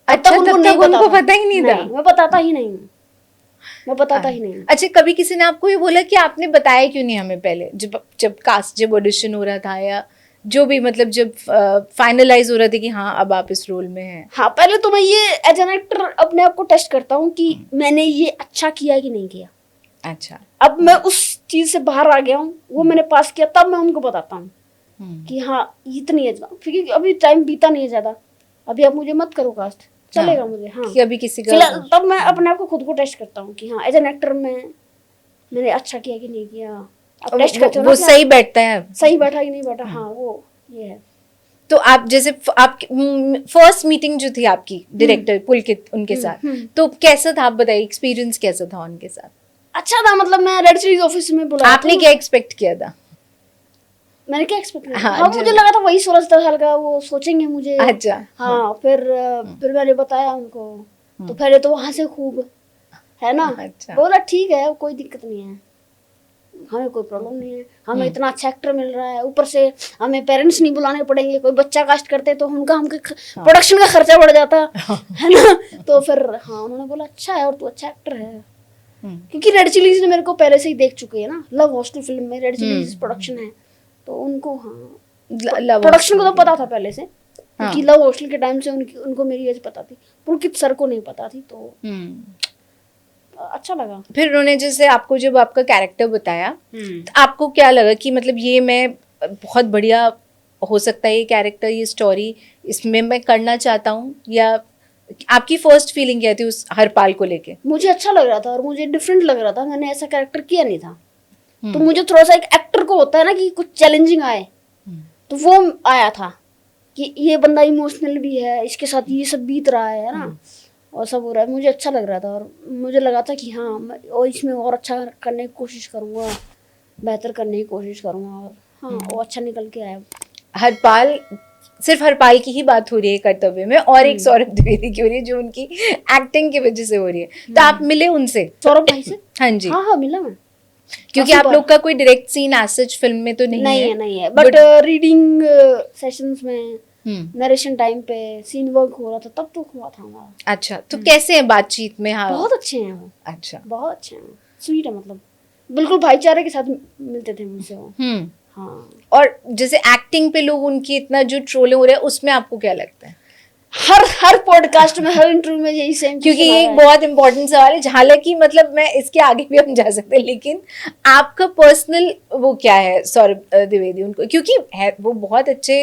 अच्छा, तब तब तक उनको पता ही नहीं था? मैं बताता ही नहीं हूँ, मैं बताता ही नहीं हूँ। अच्छा, कभी किसी ने आपको ये बोला कि आपने बताया क्यों नहीं हमें पहले, जब ऑडिशन हो रहा था, या जो भी मतलब जब फाइनलाइज हो रहा था कि हाँ अब आप इस रोल में हैं? हाँ, पहले तो मैं ये एज एन एक्टर अपने आप को टेस्ट करता हूँ कि मैंने ये अच्छा किया कि नहीं किया। अच्छा। अब मैं उस चीज से बाहर आ गया हूँ, वो मैंने पास किया, तब मैं उनको बताता हूँ कि हाँ इतनी एज, क्योंकि अभी टाइम बीता नहीं है ज्यादा, अभी आप मुझे मत करो कास्ट, चलेगा मुझे। हाँ, कि अभी किसी का फिलहाल तब मैं अपने आप को खुद को टेस्ट करता हूँ कि हाँ एज एन एक्टर मैंने अच्छा किया कि नहीं किया। आप टेस्ट करते हो ना, वो सही बैठता है? सही बैठा कि नहीं बैठा। हाँ, वो ये है। तो आप जैसे आप फर्स्ट मीटिंग जो थी आपकी डायरेक्टर पुलकित उनके साथ, तो कैसा था? आप बताइए, एक्सपीरियंस कैसा था उनके साथ? अच्छा था, मतलब मैं रेड चिलीज ऑफिस में बुलाया आपने था। क्या एक्सपेक्ट किया था? मैंने क्या एक्सपेक्ट किया? हाँ, हाँ, मुझे लगा था वही 16-17 साल का वो सोचेंगे मुझे। अच्छा। हाँ, फिर मैंने बताया उनको, तो पहले तो वहां से खूब, है ना। अच्छा। बोला ठीक है, कोई दिक्कत नहीं है, हमें कोई प्रॉब्लम नहीं है, हमें इतना अच्छा एक्टर मिल रहा है, ऊपर से हमें पेरेंट्स नहीं बुलाने पड़ेंगे, कोई बच्चा कास्ट करते तो उनका प्रोडक्शन का खर्चा बढ़ जाता, है ना। तो फिर हाँ उन्होंने बोला अच्छा है और तू अच्छा एक्टर है, क्योंकि रेड चिलीज ने मेरे को पहले से ही देख चुके हैं ना, लव हॉस्टल फिल्म में रेड चिलीज प्रोडक्शन है, तो उनको हाँ प्रोडक्शन को तो पता था पहले से, क्योंकि लव हॉस्टल के टाइम से उनको मेरी एज पता थी, पुलकित सर को नहीं पता थी, तो अच्छा लगा। फिर उन्होंने जैसे आपको जब आपका कैरेक्टर बताया, तो आपको क्या लगा कि मतलब ये मैं बहुत बढ़िया हो सकता है ये कैरेक्टर, ये स्टोरी इसमें मैं करना चाहता हूँ, या आपकी फर्स्ट फीलिंग क्या थी उस हरपाल को लेके? मुझे अच्छा लग रहा था और मुझे डिफरेंट लग रहा था, मैंने ऐसा कैरेक्टर किया नहीं था, तो मुझे थोड़ा सा एक एक्टर को होता है ना कि कुछ चैलेंजिंग आए, तो वो आया था कि ये बंदा इमोशनल भी है, इसके साथ ये सब बीत रहा है ना, और सब हो रहा है, मुझे अच्छा लग रहा था। और मुझे लगा था कि हाँ मैं और इसमें और अच्छा करने की कोशिश करूँगा, बेहतर करने की कोशिश करूँगा। और हाँ, वो अच्छा निकल के आया। हरपाल, सिर्फ हरपाल की ही बात हो रही है कर्तव्य में, और एक सौरभ द्विवेदी की हो रही है जो उनकी एक्टिंग की वजह से हो रही है। तो आप मिले उनसे? सौरभ भाई से? हाँ जी। हाँ हाँ, मिला मैं। क्योंकि काफी आप बार। लोग का कोई direct scene as such film में तो नहीं है। नहीं है, बट रीडिंग सेशंस में, नरेशन टाइम पे सीन वर्क हो रहा था, तब तो हुआ था हमारा। अच्छा, तो कैसे हैं बातचीत में? हाँ, बहुत अच्छे हैं वो, अच्छा। बहुत अच्छे हैं, स्वीट है, मतलब बिल्कुल भाईचारे के साथ मिलते थे मुझसे वो। हाँ। और जैसे एक्टिंग पे लोग उनकी इतना जो ट्रोलिंग हो रहा है, उसमें आपको क्या लगता है? हर पॉडकास्ट में, हर इंटरव्यू में यही सेम। क्योंकि ये एक बहुत इंपॉर्टेंट सवाल है, हालांकि मतलब मैं इसके आगे भी हम जा सकते हैं, लेकिन आपका पर्सनल वो क्या है सौरभ द्विवेदी? उनको क्योंकि है वो बहुत अच्छे,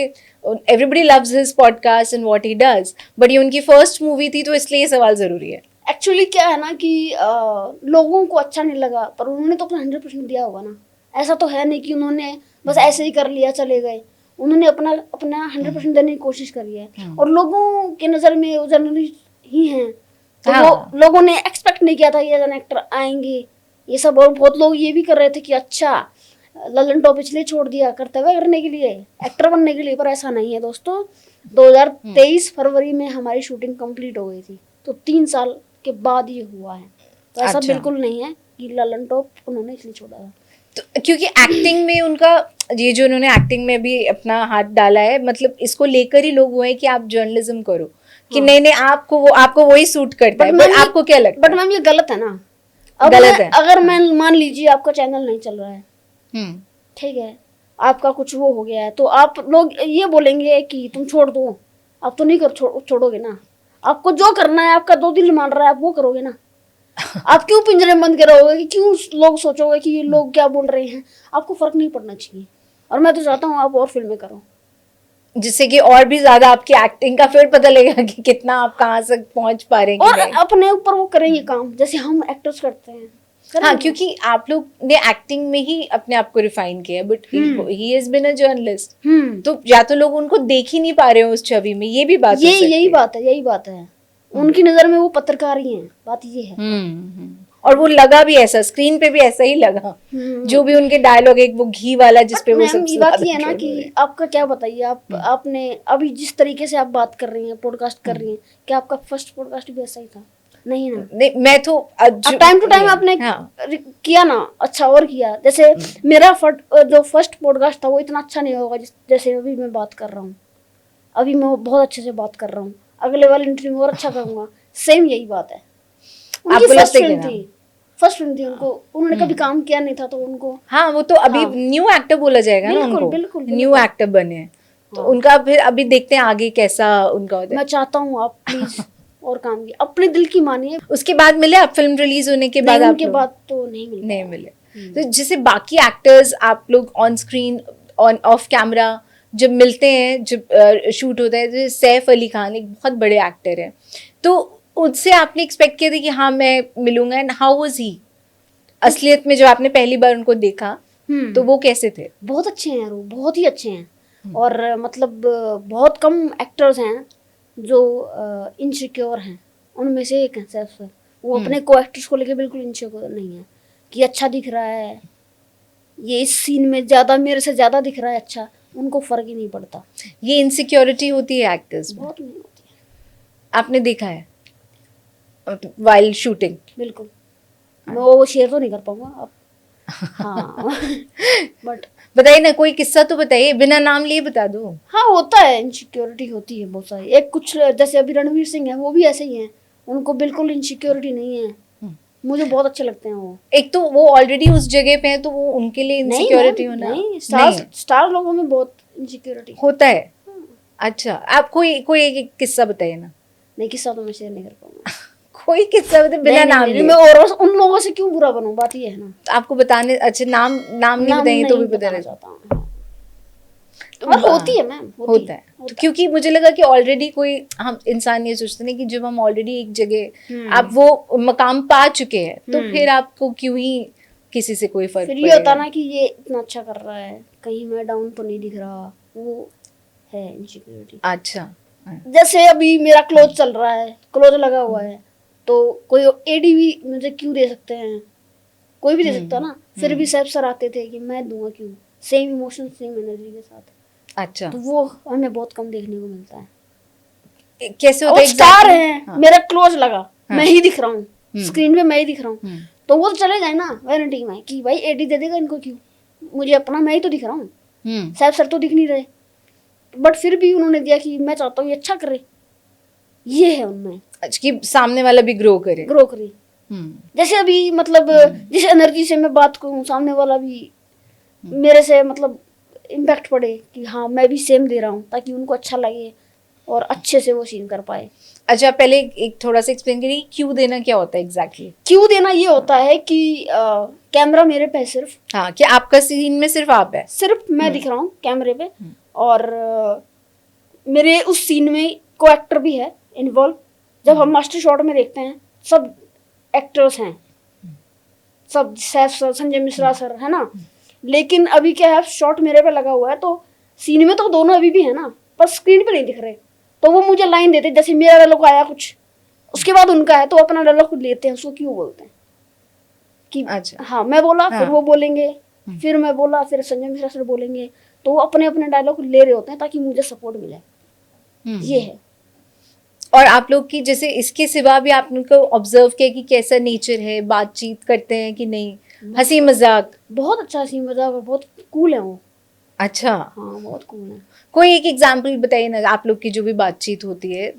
everybody loves his podcast and what he does, but ये उनकी फर्स्ट मूवी थी, तो इसलिए ये सवाल जरूरी है। एक्चुअली क्या है ना कि लोगों को अच्छा नहीं लगा, पर उन्होंने तो अपना 100% दिया होगा ना। ऐसा तो है नहीं कि उन्होंने बस ऐसे ही कर लिया चले गए। उन्होंने अपना 100% देने की कोशिश करी है, और लोगों के नज़र में वो जर्नलिस्ट ही हैं, तो वो लोगों ने एक्सपेक्ट नहीं किया था ये जन एक्टर आएंगे ये सब। और बहुत लोग ये भी कर रहे थे कि अच्छा ललन टॉप इसलिए छोड़ दिया कर्तव्य करने के लिए, एक्टर बनने के लिए, पर ऐसा नहीं है दोस्तों। 2023 फरवरी में हमारी शूटिंग कंप्लीट हो गई थी, तो 3 साल के बाद ये हुआ है। तो ऐसा बिल्कुल नहीं है कि ललन टॉप उन्होंने इसलिए छोड़ा था। तो क्योंकि एक्टिंग में उनका ये जो उन्होंने एक्टिंग में भी अपना हाथ डाला है, मतलब इसको लेकर ही लोग हुए हैं कि आप जर्नलिज्म करो, कि नहीं नहीं आपको वही सूट करता है। बट आपको क्या लगता है? बट मैम ये गलत है ना। गलत है। अगर मैं मान लीजिए आपका चैनल नहीं चल रहा है, ठीक है, आपका कुछ वो हो गया है, तो आप लोग ये बोलेंगे कि तुम छोड़ दो। आप तो नहीं छोड़ोगे ना। आपको जो करना है, आपका 2 दिल मान रहा है, आप वो करोगे ना। आप क्यों पिंजरे में बंद के रहोगे कि क्यों लोग सोचोगे कि ये लोग क्या बोल रहे हैं? आपको फर्क नहीं पड़ना चाहिए, और मैं तो चाहता हूँ आप और फिल्में करो, जिससे कि और भी ज्यादा आपकी एक्टिंग का फिर पता लगेगा कि कितना आप कहाँ से पहुंच पा रहे हैं। और अपने ऊपर वो करेंगे काम, जैसे हम एक्टर्स करते हैं। हाँ, क्योंकि आप लोग ने एक्टिंग में ही अपने आप को रिफाइन किया है, but he has been a journalist, तो या तो लोग उनको देख ही नहीं पा रहे हो उस छवि में, ये भी बात हो सकती है। यही बात है। उनकी नजर में वो पत्रकार ही हैं, बात ये है। और वो लगा भी ऐसा, स्क्रीन पे भी ऐसा ही लगा। जो भी उनके डायलॉग, एक वो घी वाला जिसपे वो सबसे बात ये है ना कि आपका क्या बताइए, आपने अभी जिस तरीके से आप बात कर रही हैं, पॉडकास्ट कर रही हैं, क्या आपका फर्स्ट पॉडकास्ट भी ऐसा ही था? नहीं ना। नहीं, मैं तो टाइम टू टाइम आपने किया ना, अच्छा और किया। जैसे मेरा जो फर्स्ट पॉडकास्ट था वो इतना अच्छा नहीं होगा जैसे अभी मैं बात कर रहा हूँ। अभी मैं बहुत अच्छे से बात कर रहा हूँ, अगले वाले इंटरव्यू और अच्छा करूंगा। सेम यही बात है। उनकी फर्स्ट फिल्म थी उनको, उन्होंने कभी काम किया नहीं था, तो उनको हाँ, वो तो अभी न्यू एक्टर बोला जाएगा ना उनको। बिल्कुल न्यू एक्टर बने हैं, तो उनका फिर अभी देखते हैं आगे कैसा उनका होता है। मैं चाहता हूँ आप प्लीज और काम की अपने दिल की मानिए। उसके बाद मिले आप फिल्म रिलीज होने के बाद? उनके बाद तो नहीं मिले। तो जैसे बाकी एक्टर्स आप लोग ऑन स्क्रीन ऑफ कैमरा जब मिलते हैं, जब शूट होता है, जैसे सैफ अली खान एक बहुत बड़े एक्टर हैं, तो उनसे आपने एक्सपेक्ट किया था कि हाँ मैं मिलूंगा, एंड हाउ वाज ही असलियत में जब आपने पहली बार उनको देखा? तो वो कैसे थे? बहुत अच्छे हैं वो, बहुत ही अच्छे हैं। और मतलब बहुत कम एक्टर्स हैं जो इनसिक्योर हैं, उनमें से एक है सैफ सर। वो अपने को एक्टर्स को लेके बिल्कुल इनसिक्योर नहीं है कि अच्छा दिख रहा है, ये इस सीन में ज्यादा मेरे से ज्यादा दिख रहा है, अच्छा, उनको फर्क ही नहीं पड़ता। ये इनसिक्योरिटी होती है एक्टर्स में? बहुत नहीं होती है। आपने देखा है वाइल शूटिंग? बिल्कुल। मैं वो शेयर तो नहीं कर पाऊंगा अब। हाँ बट बताइए ना, कोई किस्सा तो बताइए, बिना नाम लिए बता दो। हाँ, होता है, इनसिक्योरिटी होती है बहुत सारी। एक कुछ जैसे अभी रणवीर सिंह है, वो भी ऐसे ही हैं, उनको बिल्कुल इनसिक्योरिटी नहीं है। मुझे बहुत अच्छे लगते हैं वो। एक तो वो ऑलरेडी उस जगह पे है, तो वो उनके लिए इनसिक्योरिटी होना नहीं, स्टार लोगों में बहुत इनसिक्योरिटी होता है। अच्छा, आप कोई एक किस्सा बताइए ना। नहीं, किस्सा तो मैं शेयर नहीं कर पाऊंगा। कोई किस्सा बताइए बिना नाम लिए। मैं और उन लोगों से क्यों बुरा बनूं, बात ये है ना। तो आपको बताने, अच्छा नाम नहीं बताएंगे तो भी बताना चाहता हूँ। और होती है मैम, होता है। तो क्योंकि मुझे लगा कि ऑलरेडी कोई, हम इंसान ये सोचते हैं कि जब हम ऑलरेडी एक जगह आप वो मकाम पा चुके हैं, तो फिर आपको क्यों ही किसी से कोई फर्क फिर ये होता ना कि ये इतना अच्छा कर रहा है, कहीं मैं डाउन तो नहीं दिख रहा, वो है इनसिक्योरिटी। अच्छा, जैसे अभी मेरा क्लोज चल रहा है, क्लोज लगा हुआ है, तो कोई एडी भी मुझे क्यों दे सकते हैं, कोई भी दे सकता ना, फिर भी सैफ सर आते थे कि मैं दूंगा क्यों, सेम इमोशन सेम एनर्जी के साथ। अच्छा, तो वो हमें बहुत कम देखने को मिलता है। कैसे होता और है स्टार exactly? है, मेरा क्लोज लगा, मैं ही दिख रहा हूँ स्क्रीन पे, मैं ही दिख रहा हूँ, तो वो तो चले जाए ना वैनिटी में कि भाई एडी दे देगा इनको क्यों, मुझे अपना मैं ही तो दिख रहा हूँ, सैफ सर तो दिख नहीं रहे, बट फिर भी उन्होंने दिया कि मैं चाहता हूँ ये अच्छा करे, ये है उनमें अच्छा, कि सामने वाला भी ग्रो करे। ग्रो करे। जैसे अभी मतलब जिस एनर्जी से मैं बात करूँ, सामने वाला भी मेरे से मतलब इम्पैक्ट पड़े कि हाँ मैं भी सेम दे रहा हूँ, ताकि उनको अच्छा लगे और अच्छे से वो सीन कर पाए। अच्छा, पहले एक थोड़ा सा एक्सप्लेन करिए क्यों देना क्या होता है एग्जैक्टली? क्यों देना ये होता है कि कैमरा मेरे पे है सिर्फ, हाँ, कि आपका सीन में सिर्फ आप है। सिर्फ मैं दिख रहा हूँ कैमरे पे, और मेरे उस सीन में को एक्टर भी है इन्वॉल्व। जब हम मास्टर शॉट में देखते हैं सब एक्टर्स हैं, सब सैफ सर, संजय मिश्रा सर है ना, लेकिन अभी क्या है शॉट मेरे पे लगा हुआ है, तो सीन में तो दोनों अभी भी है ना, पर स्क्रीन पे नहीं दिख रहे, तो वो मुझे लाइन देते, जैसे मेरा डायलॉग आया कुछ, उसके बाद उनका है, तो अपना डायलॉग खुद लेते हैं, उसको क्यों बोलते हैं कि अच्छा, हाँ मैं बोला फिर हाँ। वो बोलेंगे, फिर मैं बोला फिर संजय मिश्रा सर बोलेंगे, तो वो अपने अपने डायलॉग ले रहे होते हैं ताकि मुझे सपोर्ट मिले, ये है। और आप लोग की जैसे इसके सिवा भी आप उनको ऑब्जर्व किया कि कैसा नेचर है, बातचीत करते हैं कि नहीं, हंसी मजाक? बहुत अच्छा हंसी मजाक, बहुत कूल है वो। अच्छा, हाँ बहुत कूल है। कोई एक एग्जांपल बताइए ना, आप लोग की जो भी बातचीत होती है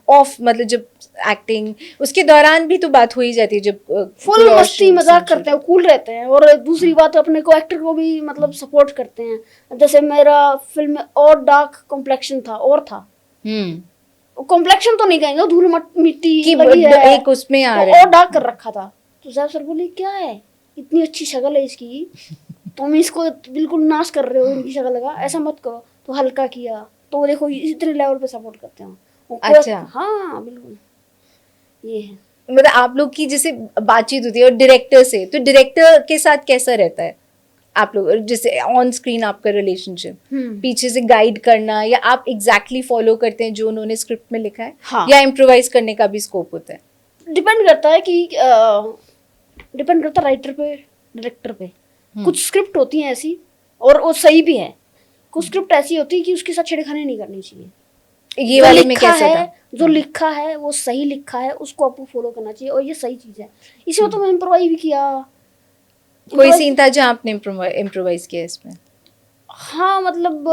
ऑफ, मतलब जब एक्टिंग उसके दौरान भी तो बात हो ही जाती है, जब फुल कोई और मस्ती scene मजाक shoot करते हैं, कूल रहते हैं, और दूसरी बात अपने को एक्टर को भी मतलब सपोर्ट करते हैं। जैसे मेरा फिल्म में और डार्क कॉम्प्लेक्शन था, और था कॉम्प्लेक्शन तो नहीं कहेंगे, धूल मिट्टी कि लगी है, एक उसमें आ तो रहा है। और डार्क कर रखा था, तो सैफ सर बोले क्या है इतनी अच्छी शक्ल है इसकी, तुम इसको बिल्कुल नाश कर रहे हो इनकी शक्ल का, ऐसा मत करो, तो हल्का किया, तो वो देखो इतने लेवल पे सपोर्ट करते हैं वो। अच्छा। हाँ बिल्कुल, ये है। मतलब आप लोग की जैसे बातचीत होती है और डायरेक्टर से, तो डायरेक्टर के साथ कैसा रहता है आप लोग, जैसे ऑन स्क्रीन आपका रिलेशनशिप, पीछे से गाइड करना, या आप एग्जैक्टली फॉलो करते हैं जो उन्होंने स्क्रिप्ट में लिखा है, हाँ। या इम्प्रोवाइज करने का भी स्कोप होता है? डिपेंड करता है कि डिपेंड करता है राइटर पे, डायरेक्टर पे। कुछ स्क्रिप्ट होती हैं ऐसी, और वो सही भी है, कुछ स्क्रिप्ट ऐसी होती है कि उसके साथ छेड़खानी नहीं करनी चाहिए। ये जो वाले में लिखा कैसा है, था? जो लिखा है वो सही लिखा है, उसको आपको फॉलो करना चाहिए, और ये सही चीज है। इसमें तो मैं इम्प्रोवाइज भी किया। कोई सीन था जहाँ आपने इम्प्रोवाइज किया इसमें? हाँ मतलब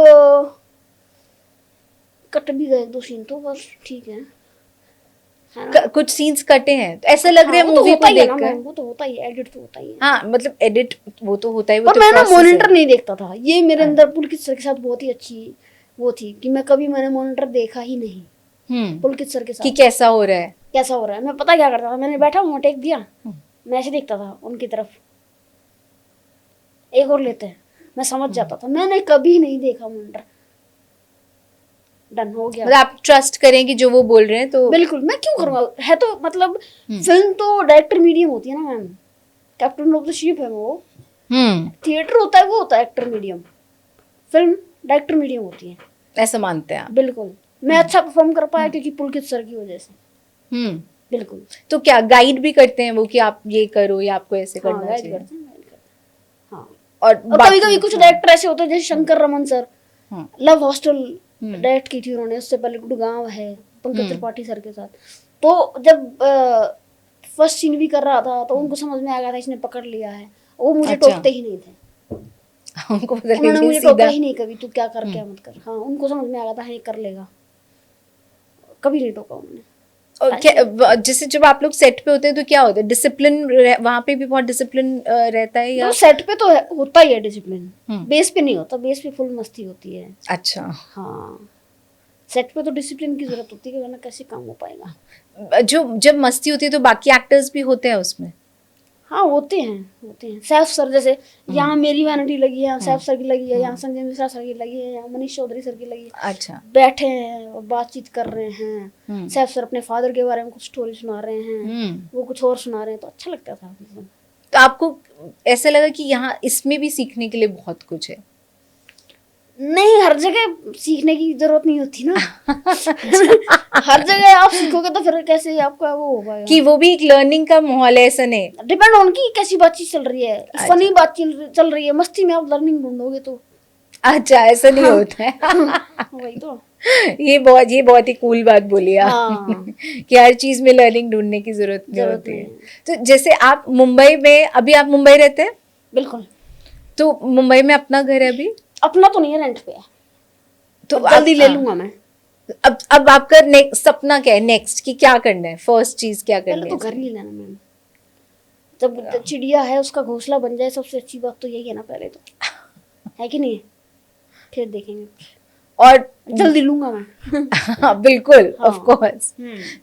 कट भी गए दो सीन, तो बस ठीक है ना? कुछ सीन्स कटे हैं तो ऐसा लग रहा है हाँ, वो तो मूवी होता को ही है ना, देखकर। वो तो होता ही है, एडिट तो होता ही है। हाँ, मतलब एडिट वो तो होता है, वो पर तो मैं ना process है। मॉनिटर नहीं देखता था, ये मेरे अंदर पुलकित सर के साथ बहुत ही अच्छी वो थी कि मैं कभी मैंने मॉनिटर देखा ही नहीं पुलकित सर के कि साथ कैसा हो रहा है। कैसा हो रहा है। मैं पता क्या करता था, मैंने बैठा हूँ टेक दिया, मैं ऐसे देखता था उनकी तरफ, एक और लेते हैं, मैं समझ जाता था। मैंने कभी नहीं देखा मॉनिटर, डन हो गया। मतलब आप ट्रस्ट करें कि जो वो बोल रहे हैं तो बिल्कुल, मैं क्यों करूँगा, है तो मतलब फिल्म तो डायरेक्टर मीडियम होती है ना ma'am, captain of the ship है वो, थिएटर होता है वो होता है actor medium, film director medium होती है। ऐसा मानते हैं आप? बिल्कुल, मैं अच्छा परफॉर्म कर पाया क्योंकि पुलकित सर की वजह से। बिल्कुल, तो क्या गाइड भी करते हैं वो कि आप ये करो या आपको ऐसे हाँ करना गाइड चाहिए? करते हैं, गाइड करते हैं। हाँ, और कभी कभी कुछ डायरेक्टर ऐसे होते हैं, जैसे शंकर रमन सर, हाँ। लव हॉस्टल डायरेक्ट की थी उन्होंने, उससे पहले गुड़गांव है पंकज त्रिपाठी सर के साथ। तो जब फर्स्ट सीन भी कर रहा था तो उनको समझ में आ गया था इसने पकड़ लिया है, वो मुझे अच्छा। टोकते ही नहीं थे, उनको पता उन्होंने नहीं मुझे सीधा। टोका ही नहीं कभी, तू क्या कर क्या मत कर। हाँ, उनको समझ में आ गया था ये कर लेगा, कभी नहीं टोका उन्होंने। और जैसे जब आप लोग सेट पे होते हैं तो क्या होता है, डिसिप्लिन वहां पे भी बहुत डिसिप्लिन रहता है या? तो सेट पे तो होता ही है डिसिप्लिन, बेस पे नहीं होता, बेस पे फुल मस्ती होती है। अच्छा, हाँ, सेट पे तो डिसिप्लिन की जरूरत होती है, वरना कैसे काम हो पाएगा। जो जब मस्ती होती है तो बाकी एक्टर्स भी होते हैं उसमें? हाँ होते हैं। सैफ सर जैसे यहाँ मेरी वैनिटी लगी है, यहाँ सैफ सर की लगी है, यहाँ संजय मिश्रा सर की लगी है, यहाँ मनीष चौधरी सर की लगी है। अच्छा, बैठे हैं और बातचीत कर रहे हैं, सैफ सर अपने फादर के बारे में कुछ स्टोरी सुना रहे हैं, वो कुछ और सुना रहे हैं, तो अच्छा लगता था। तो आपको ऐसा लगा कि यहाँ इसमें भी सीखने के लिए बहुत कुछ है? नहीं, हर जगह सीखने की जरूरत नहीं होती ना। हर जगह आप सीखोगे तो फिर कैसे आपका वो हो पाएगा। कि वो भी एक लर्निंग का माहौल है, ऐसा नहीं? डिपेंड ऑन की कैसी बातचीत चल रही है, फनी बात चल रही है, मस्ती में आप लर्निंग ढूंढोगे तो अच्छा, ऐसा नहीं होता है। वही तो। ये बहुत ही कूल बात बोली आप। हाँ। कि हर चीज में लर्निंग ढूंढने की जरूरत नहीं जरूरत होती नहीं है। तो जैसे आप मुंबई में, अभी आप मुंबई रहते हैं, बिल्कुल। तो मुंबई में अपना घर है अभी? अपना तो नहीं है, रेंट पे है। तो अब जल्दी ले हाँ। लूंगा मैं। अब आपका नेक्स्ट सपना क्या है, नेक्स्ट की क्या करना है, फर्स्ट चीज क्या करनी पहले तो है? घर ही लेना मैम। जब चिड़िया है उसका घोंसला बन जाए, सबसे अच्छी बात तो यही है ना, पहले तो है कि नहीं है? फिर देखेंगे। और जल्दी लूंगा मैं। हाँ, बिल्कुल, हाँ। Of course.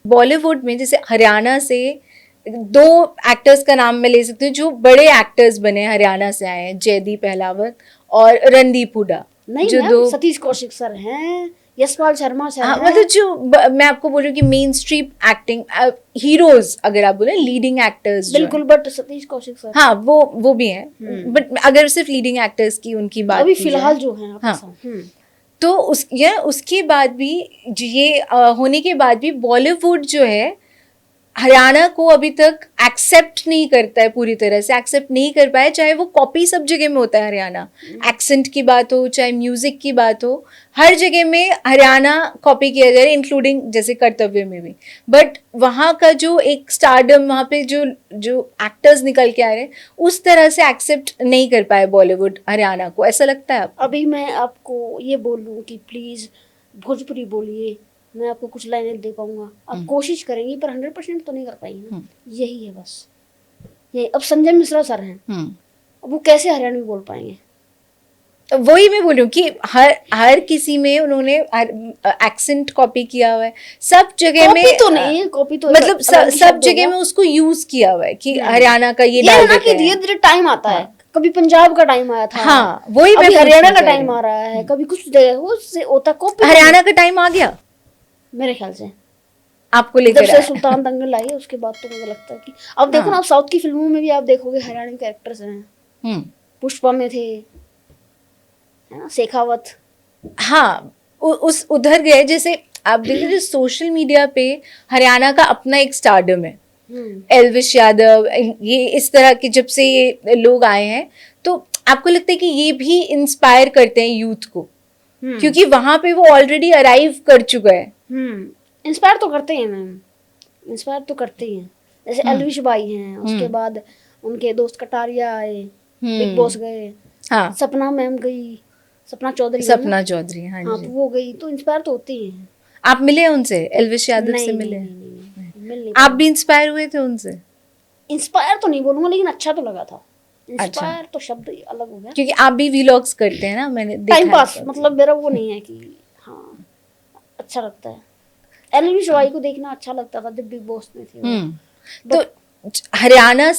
बॉलीवुड में जैसे हरियाणा से 2 एक्टर्स का नाम मैं ले सकती हूँ जो बड़े एक्टर्स बने, हरियाणा से आए हैं, जयदीप अहलावत और रणदीप हुड्डा। नहीं जो मैम, 2 सतीश कौशिक सर हैं, यशपाल शर्मा सर हाँ, हैं। मतलब जो मैं आपको बोल रही हूँ कि मेन स्ट्रीम एक्टिंग हीरोज, अगर आप बोले लीडिंग एक्टर्स बिल्कुल, बट सतीश कौशिक सर हाँ, वो भी हैं, बट अगर सिर्फ लीडिंग एक्टर्स की उनकी बात अभी की फिलहाल जाए, जो है आपके हाँ, साथ। तो उसके बाद भी ये होने के बाद भी बॉलीवुड जो है हरियाणा को अभी तक एक्सेप्ट नहीं करता है, पूरी तरह से एक्सेप्ट नहीं कर पाया। चाहे वो कॉपी सब जगह में होता है हरियाणा, एक्सेंट की बात हो चाहे म्यूजिक की बात हो, हर जगह में हरियाणा कॉपी किया जा रहा है, इंक्लूडिंग जैसे कर्तव्य में भी। बट वहाँ का जो एक स्टारडम, वहाँ पे जो जो एक्टर्स निकल के आ रहे हैं, उस तरह से एक्सेप्ट नहीं कर पाए बॉलीवुड हरियाणा को, ऐसा लगता है आपको? अभी मैं आपको ये बोल लूँ कि प्लीज भोजपुरी बोलिए, मैं आपको कुछ लाइनें दे पाऊंगा। आप कोशिश करेंगी पर 100% तो नहीं कर पाएंगी ना। यही है बस। ये अब संजय मिश्रा सर हैं, अब वो कैसे हरियाणवी बोल पाएंगे? वही मैं बोलूँ कि हर किसी में उन्होंने एक्सेंट कॉपी किया हुआ है, सब जगह में। कॉपी तो नहीं है, कॉपी तो मतलब अलग ही सब शब्द हो जगह गया। में उसको यूज किया हुआ है कि हरियाणा का ये ये डाल है ना देते कि धीरे हैं। धीरे टाइम आता है। कभी पंजाब का टाइम आया था, हाँ, वही मैं अभी हरियाणा पूछना का चाह टाइम रही आ रहा है, कभी कुछ जगह वो से होता कॉपी। हरियाणा का टाइम आ गया मेरे ख्याल से आपको जब लेकर से आया? सुल्तान दंगल आई है उसके बाद तो मुझे लगता है कि अब देखो ना, आप साउथ की फिल्मों में भी आप देखोगे हरियाणवी कैरेक्टर्स हैं। हम्म, पुष्पा में थे, है ना, शेखावत। हाँ, उस उधर गए। जैसे आप देख रहे सोशल मीडिया पे हरियाणा का अपना एक स्टारडम है, एल्विश यादव, ये इस तरह के जब से ये लोग आए हैं, तो आपको लगता है कि ये भी इंस्पायर करते हैं यूथ को, क्योंकि वहां पे वो ऑलरेडी अराइव कर चुका है। इंस्पायर तो करते हैं मैम, इंस्पायर तो करते ही हैं। जैसे एल्विश भाई हैं, उसके बाद उनके दोस्त कटारिया आए, बिग बॉस गए, हाँ, सपना मैम गई, सपना चौधरी सपना चौधरी, हाँ हाँ, जी। तो वो गई, तो इंस्पायर तो होते ही हैं। आप मिले उनसे, एल्विश यादव से नहीं मिले? नहीं, मिल नहीं आप भी इंस्पायर हुए थे उनसे? इंस्पायर तो नहीं बोलूंगा, लेकिन अच्छा तो लगा था। इंस्पायर तो शब्द ही अलग हो गया। क्योंकि आप भी व्लॉग्स करते हैं ना, मैंने देखा टाइम है पास, तो। मतलब मेरा वो नहीं है कि हाँ, अच्छा लगता है। एल्विश भाई को देखना अच्छा लगता था जब बिग बॉस में थे वो। तो हरियाणा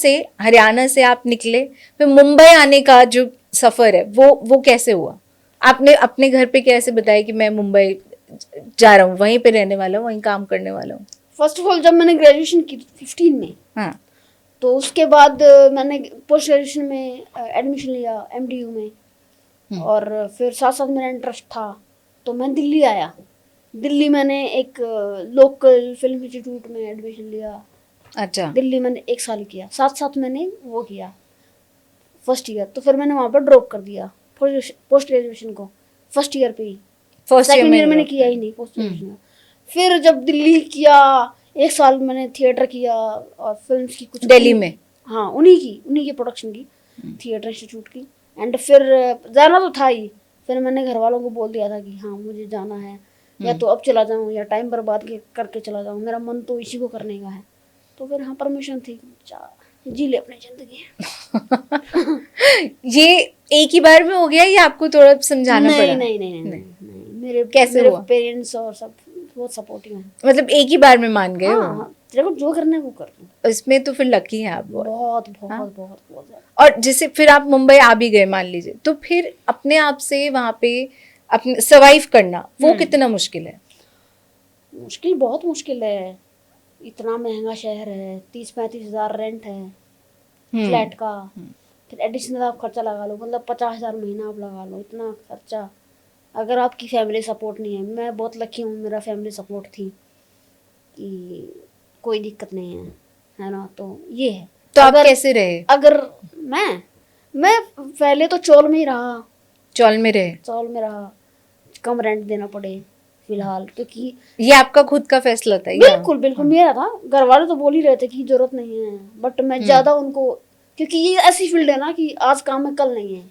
से आप निकले, फिर मुंबई आने का जो सफर है वो कैसे हुआ? आपने अपने घर पे कैसे बताया कि मैं मुंबई जा रहा हूँ, वहीं पे रहने वाला हूँ, वहीं काम करने वाला हूँ? फर्स्ट ऑफ ऑल जब मैंने ग्रेजुएशन की 15 में, हाँ, तो उसके बाद मैंने पोस्ट ग्रेजुएशन में एडमिशन लिया MDU में, और फिर साथ साथ मेरा इंटरेस्ट था तो मैं दिल्ली आया। दिल्ली मैंने एक लोकल फिल्म इंस्टीट्यूट में एडमिशन लिया। अच्छा, दिल्ली मैंने 1 साल किया, साथ साथ मैंने वो किया फर्स्ट ईयर, तो फिर मैंने वहाँ पर ड्रॉप कर दिया पोस्ट ग्रेजुएशन को फर्स्ट ईयर पे ही। फर्स्ट सेकंड ईयर मैंने किया ही नहीं पोस्ट ग्रेजुएशन। फिर जब दिल्ली किया 1 साल मैंने थिएटर किया और फिल्म्स की कुछ दिल्ली में? हाँ, उन्हीं की प्रोडक्शन की, थिएटर इंस्टीट्यूट की। एंड फिर जाना तो था ही, फिर मैंने घर वालों को बोल दिया था कि हाँ मुझे जाना है, या तो अब चला जाऊँ या टाइम बर्बाद करके चला जाऊँ, मेरा मन तो इसी को करने का है। तो फिर हाँ, परमिशन थी, जी ले अपनी जिंदगी। ये एक ही बार में हो गया या आपको थोड़ा समझाना पड़ा? नहीं, मेरे कैसे मेरे हुआ? पेरेंट्स और सब बहुत सपोर्टिव हैं। मतलब एक ही बार में मान गए हो? हाँ, तेरे को जो करना है वो कर दो। इसमें तो फिर लकी हैं आप बहुत। बहुत बहुत बहुत बहुत ज्यादा। और जैसे फिर आप मुंबई आ भी गए मान लीजिए, तो फिर अपने आप से वहां पे अपने सर्वाइव करना वो कितना मुश्किल है? मुश्किल, बहुत मुश्किल है। इतना महंगा शहर है, 30-35 हज़ार रेंट है फ्लैट का, फिर एडिशनल आप खर्चा लगा लो, मतलब 50,000 महीना आप लगा लो, इतना खर्चा। अगर आपकी फैमिली सपोर्ट नहीं है, मैं बहुत लकी हूँ, मेरा फैमिली सपोर्ट थी, कि कोई दिक्कत नहीं है ना, तो ये है। तो आप कैसे रहे? अगर मैं पहले तो चौल में ही रहा, चौल में रहे? चौल में रहा, कम रेंट देना पड़े फिलहाल, क्योंकि ये आपका खुद का फैसला था या? बिल्कुल बिल्कुल मेरा था। घर वाले तो बोल ही रहे थे कि जरूरत नहीं है, बट मैं ज्यादा उनको, क्योंकि ये ऐसी फील्ड है ना कि आज काम है कल नहीं है,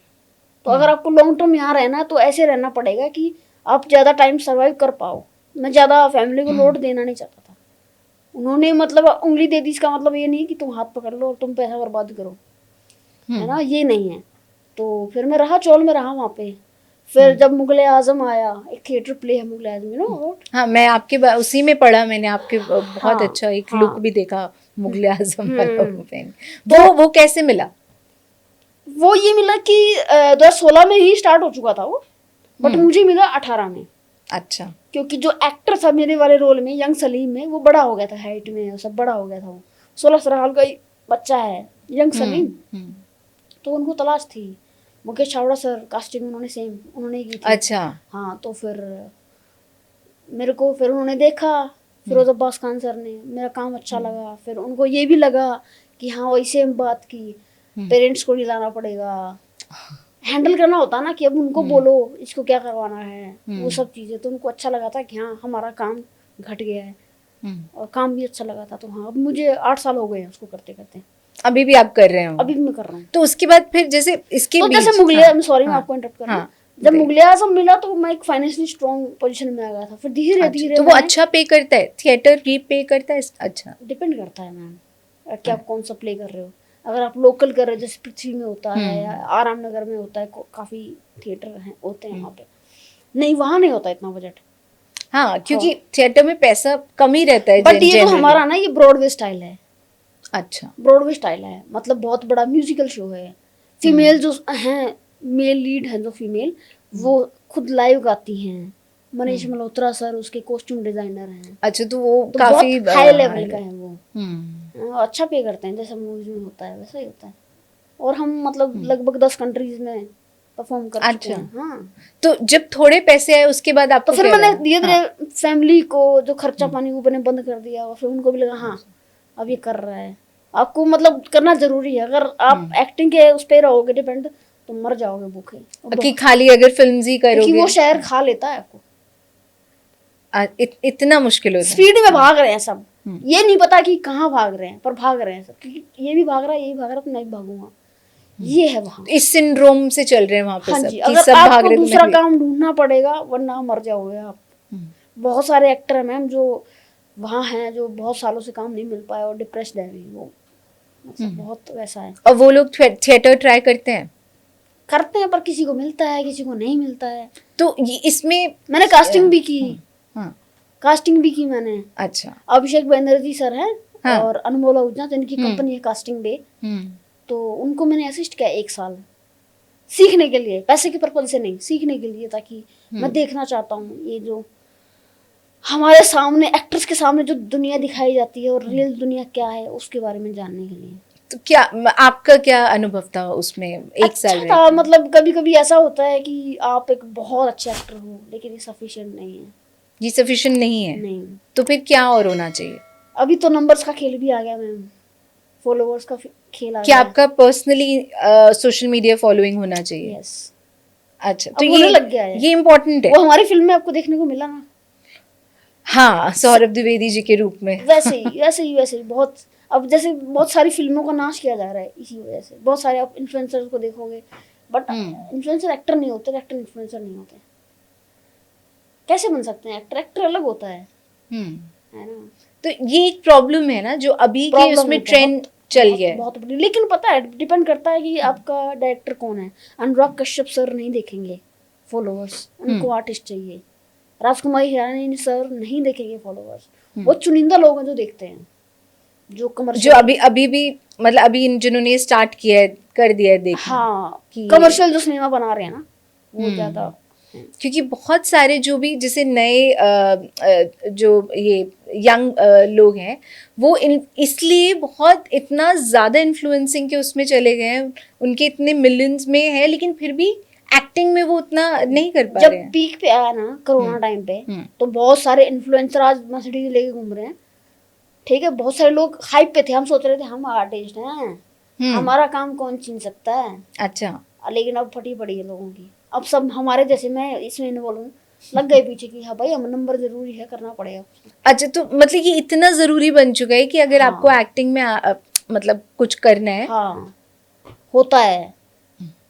तो अगर आपको लॉन्ग टर्म यहाँ रहना है तो ऐसे रहना पड़ेगा कि आप ज्यादा टाइम सर्वाइव कर पाओ। मैं ज्यादा फैमिली को लोड देना नहीं चाहता था। उन्होंने मतलब उंगली दे दी, इसका मतलब ये नहीं कि तुम हाथ पकड़ लो और तुम पैसा बर्बाद करो, है ना, ये नहीं है। तो फिर मैं रहा, चौल में रहा वहाँ पे। फिर जब मुगले आजम आया, एक थिएटर प्ले है मुगले आजम, यू नो। हाँ, मैं आपके उसी में पढ़ा मैंने, आपके बहुत हाँ, अच्छा एक हाँ। लुक भी देखा मुगले आजम वाला वो पहन। वो कैसे मिला? वो ये मिला कि 2016 में ही स्टार्ट हो चुका था वो, बट मुझे मिला 18 में। अच्छा। क्योंकि जो एक्टर था मेरे वाले रोल में, यंग सलीम में, वो बड़ा हो गया था हाइट में, सब बड़ा हो गया था। वो 16 साल का ही बच्चा है यंग सलीम, तो उनको तलाश थी। मुकेश छावड़ा सर कास्टिंग उन्होंने की थी। अच्छा। हाँ, तो फिर मेरे को फिर उन्होंने देखा, फिरोज अब्बास खान सर ने, मेरा काम अच्छा लगा। फिर उनको ये भी लगा कि हाँ वैसे हम बात की, पेरेंट्स को नहीं लाना पड़ेगा, हैंडल करना होता ना कि अब उनको बोलो इसको क्या करवाना है, वो सब चीजें। तो उनको अच्छा लगा था कि हाँ हमारा काम घट गया है, और काम भी अच्छा लगा था। तो हाँ, अब मुझे 8 साल हो गए हैं उसको करते करते। अभी भी आप कर रहे हो? अभी भी मैं कर रहा हूँ। तो उसके बाद फिर जैसे इसके तो बीच, जैसे मुगले, सॉरी मैं आपको इंटरप्ट कर रहा हूँ। हाँ, जब मुगले आजम मिला तो मैं एक फाइनेंशियली स्ट्रॉन्ग पोजीशन में आ गया था। फिर धीरे धीरे तो वो अच्छा पे करता है, थिएटर ही पे करता है? अच्छा, डिपेंड करता है मैम कि आप कौन सा प्ले कर रहे हो। अगर आप लोकल कर रहे हो, जैसे पृथ्वी में होता है या आराम नगर में होता है, काफी थिएटर हैं होते हैं वहाँ पे, नहीं वहाँ नहीं होता इतना बजट। हाँ, क्योंकि थिएटर में पैसा कम ही रहता है। बट ये जो हमारा ना, ये ब्रॉडवे स्टाइल है। अच्छा, ब्रॉडवे स्टाइल है, मतलब बहुत बड़ा म्यूजिकल शो है। फीमेल जो हैं, मेल लीड है जो फीमेल, वो खुद लाइव गाती हैं। मनीष मल्होत्रा सर उसके कॉस्ट्यूम डिजाइनर हैं। अच्छा, तो वो तो काफी बहुत हाई लेवल का है वो। हम्म। अच्छा पे करते हैं, जैसा मूवीज में होता है वैसा ही होता है। और हम मतलब लगभग 10 कंट्रीज में परफॉर्म कर चुके हैं। हाँ, तो जब थोड़े पैसे आए उसके बाद आपको तो फिर क्या मैंने लगा? धीरे धीरे फैमिली को जो खर्चा पानी वो मैंने बंद कर दिया, और फिर उनको भी लगा हाँ अब ये कर रहा है, आपको मतलब करना जरूरी है। अगर आप एक्टिंग के उस पे रहोगे डिपेंड, तो मर जाओगे भूखे। कि खाली अगर फिल्म्स ही क्योंकि करोगे वो शहर खा लेता है आपको। इतना मुश्किल होता है। स्पीड में भाग रहे हैं सब, ये नहीं पता कि कहाँ भाग रहे हैं, पर भाग रहे हैं सब, क्योंकि ये भी भाग रहा है, ये भी भाग रहा है, तो मैं भी भागूंगा। ये है वहाँ। इस सिंड्रोम से चल रहे हैं वहां पे हाँ सब, जी, कि अगर सब भाग आपको रहे हैं तो दूसरा मैं भी। काम ढूंढना पड़ेगा, वरना मर जाओगे आप। बहुत सारे एक्टर हैं मैम जो वहाँ हैं, जो बहुत सालों से काम नहीं मिल पाया और डिप्रेस्ड है भी वो, मतलब बहुत वैसा है। और वो लोग थिएटर ट्राई करते हैं? करते हैं, पर किसी को मिलता है, किसी को नहीं मिलता है। तो इसमें मैंने कास्टिंग भी की, हाँ, कास्टिंग भी की मैंने। अच्छा। अभिषेक बनर्जी सर हैं हाँ। और अनमोल आहूजा, जिनकी कंपनी है कास्टिंग बे, तो उनको मैंने असिस्ट किया 1 साल, सीखने के लिए, पैसे के पर्पज से नहीं, सीखने के लिए, ताकि मैं देखना चाहता हूँ ये जो हमारे सामने एक्ट्रेस के सामने जो दुनिया दिखाई जाती है और रियल दुनिया क्या है, उसके बारे में जानने के लिए। तो क्या आपका क्या अनुभव था उसमें 1 साल अच्छा था, मतलब कभी कभी ऐसा होता है कि आप एक बहुत अच्छे एक्टर हो, लेकिन ये सफिशिएंट नहीं है। ये सफिशिएंट नहीं है? नहीं, तो फिर क्या और होना चाहिए? अभी तो नंबर्स का खेल भी आ गया मैम, फॉलोअर्स का खेल आ क्या गया। आपका पर्सनली सोशल मीडिया फॉलोइंग होना चाहिए? यस, अच्छा, अब तो होने लग गया है। ये इम्पोर्टेंट है। वो हमारी फिल्म में आपको देखने को मिला ना, हाँ, सौरभ द्विवेदी जी के रूप में। वैसे ही बहुत। अब जैसे बहुत सारी फिल्मों का नाश किया जा रहा है इसी वजह से। बहुत सारे आप इन्फ्लुएंसर्स को देखोगे, बट इन्फ्लुएंसर एक्टर नहीं होते, एक्टर इन्फ्लुएंसर नहीं होते। कैसे बन सकते हैं एक्टर? एक्टर अलग होता है ना। तो ये एक प्रॉब्लम है ना, जो अभी के Problem उसमें है, ट्रेंड चल गया है। बहुत बड़ी। लेकिन पता है, डिपेंड करता है कि आपका डायरेक्टर कौन है। अनुराग कश्यप सर नहीं देखेंगे फॉलोअर्स, उनको आर्टिस्ट चाहिए। राजकुमारी हिरानी सर नहीं देखेंगे फॉलोअर्स, वो चुनिंदा लोग हैं जो देखते हैं, जो कमर्शियल, जो अभी भी मतलब अभी जिन्होंने स्टार्ट किया है, कर दिया है देखना। हाँ, कि कमर्शियल जो सिनेमा बना रहे हैं ना, वो ज्यादा। क्योंकि बहुत सारे जो भी जैसे नए जो ये यंग लोग हैं, वो इसलिए बहुत इतना ज़्यादा इन्फ्लुएंसिंग के उसमें चले गए हैं, उनके इतने मिलियंस में है, लेकिन फिर भी एक्टिंग में वो उतना नहीं कर पा रहे हैं। जब पीक पे आया ना कोरोना टाइम पे, तो बहुत सारे इन्फ्लुएंसर आज मर्सिडीज लेके घूम रहे हैं, ठीक है, बहुत सारे लोग हाइप पे थे, हम सोच रहे थे हम आर्टिस्ट हैं, हमारा काम कौन छीन सकता है। अच्छा, लेकिन अब फटी पड़ी है लोगों की, अब सब हमारे जैसे, मैं इसमें नहीं बोलूँ, लग गए पीछे कि हाँ भाई हम नंबर जरूरी है, करना पड़ेगा। अच्छा, तो मतलब ये इतना जरूरी बन चुका है कि अगर हाँ। आपको एक्टिंग में मतलब कुछ करना है हाँ होता है।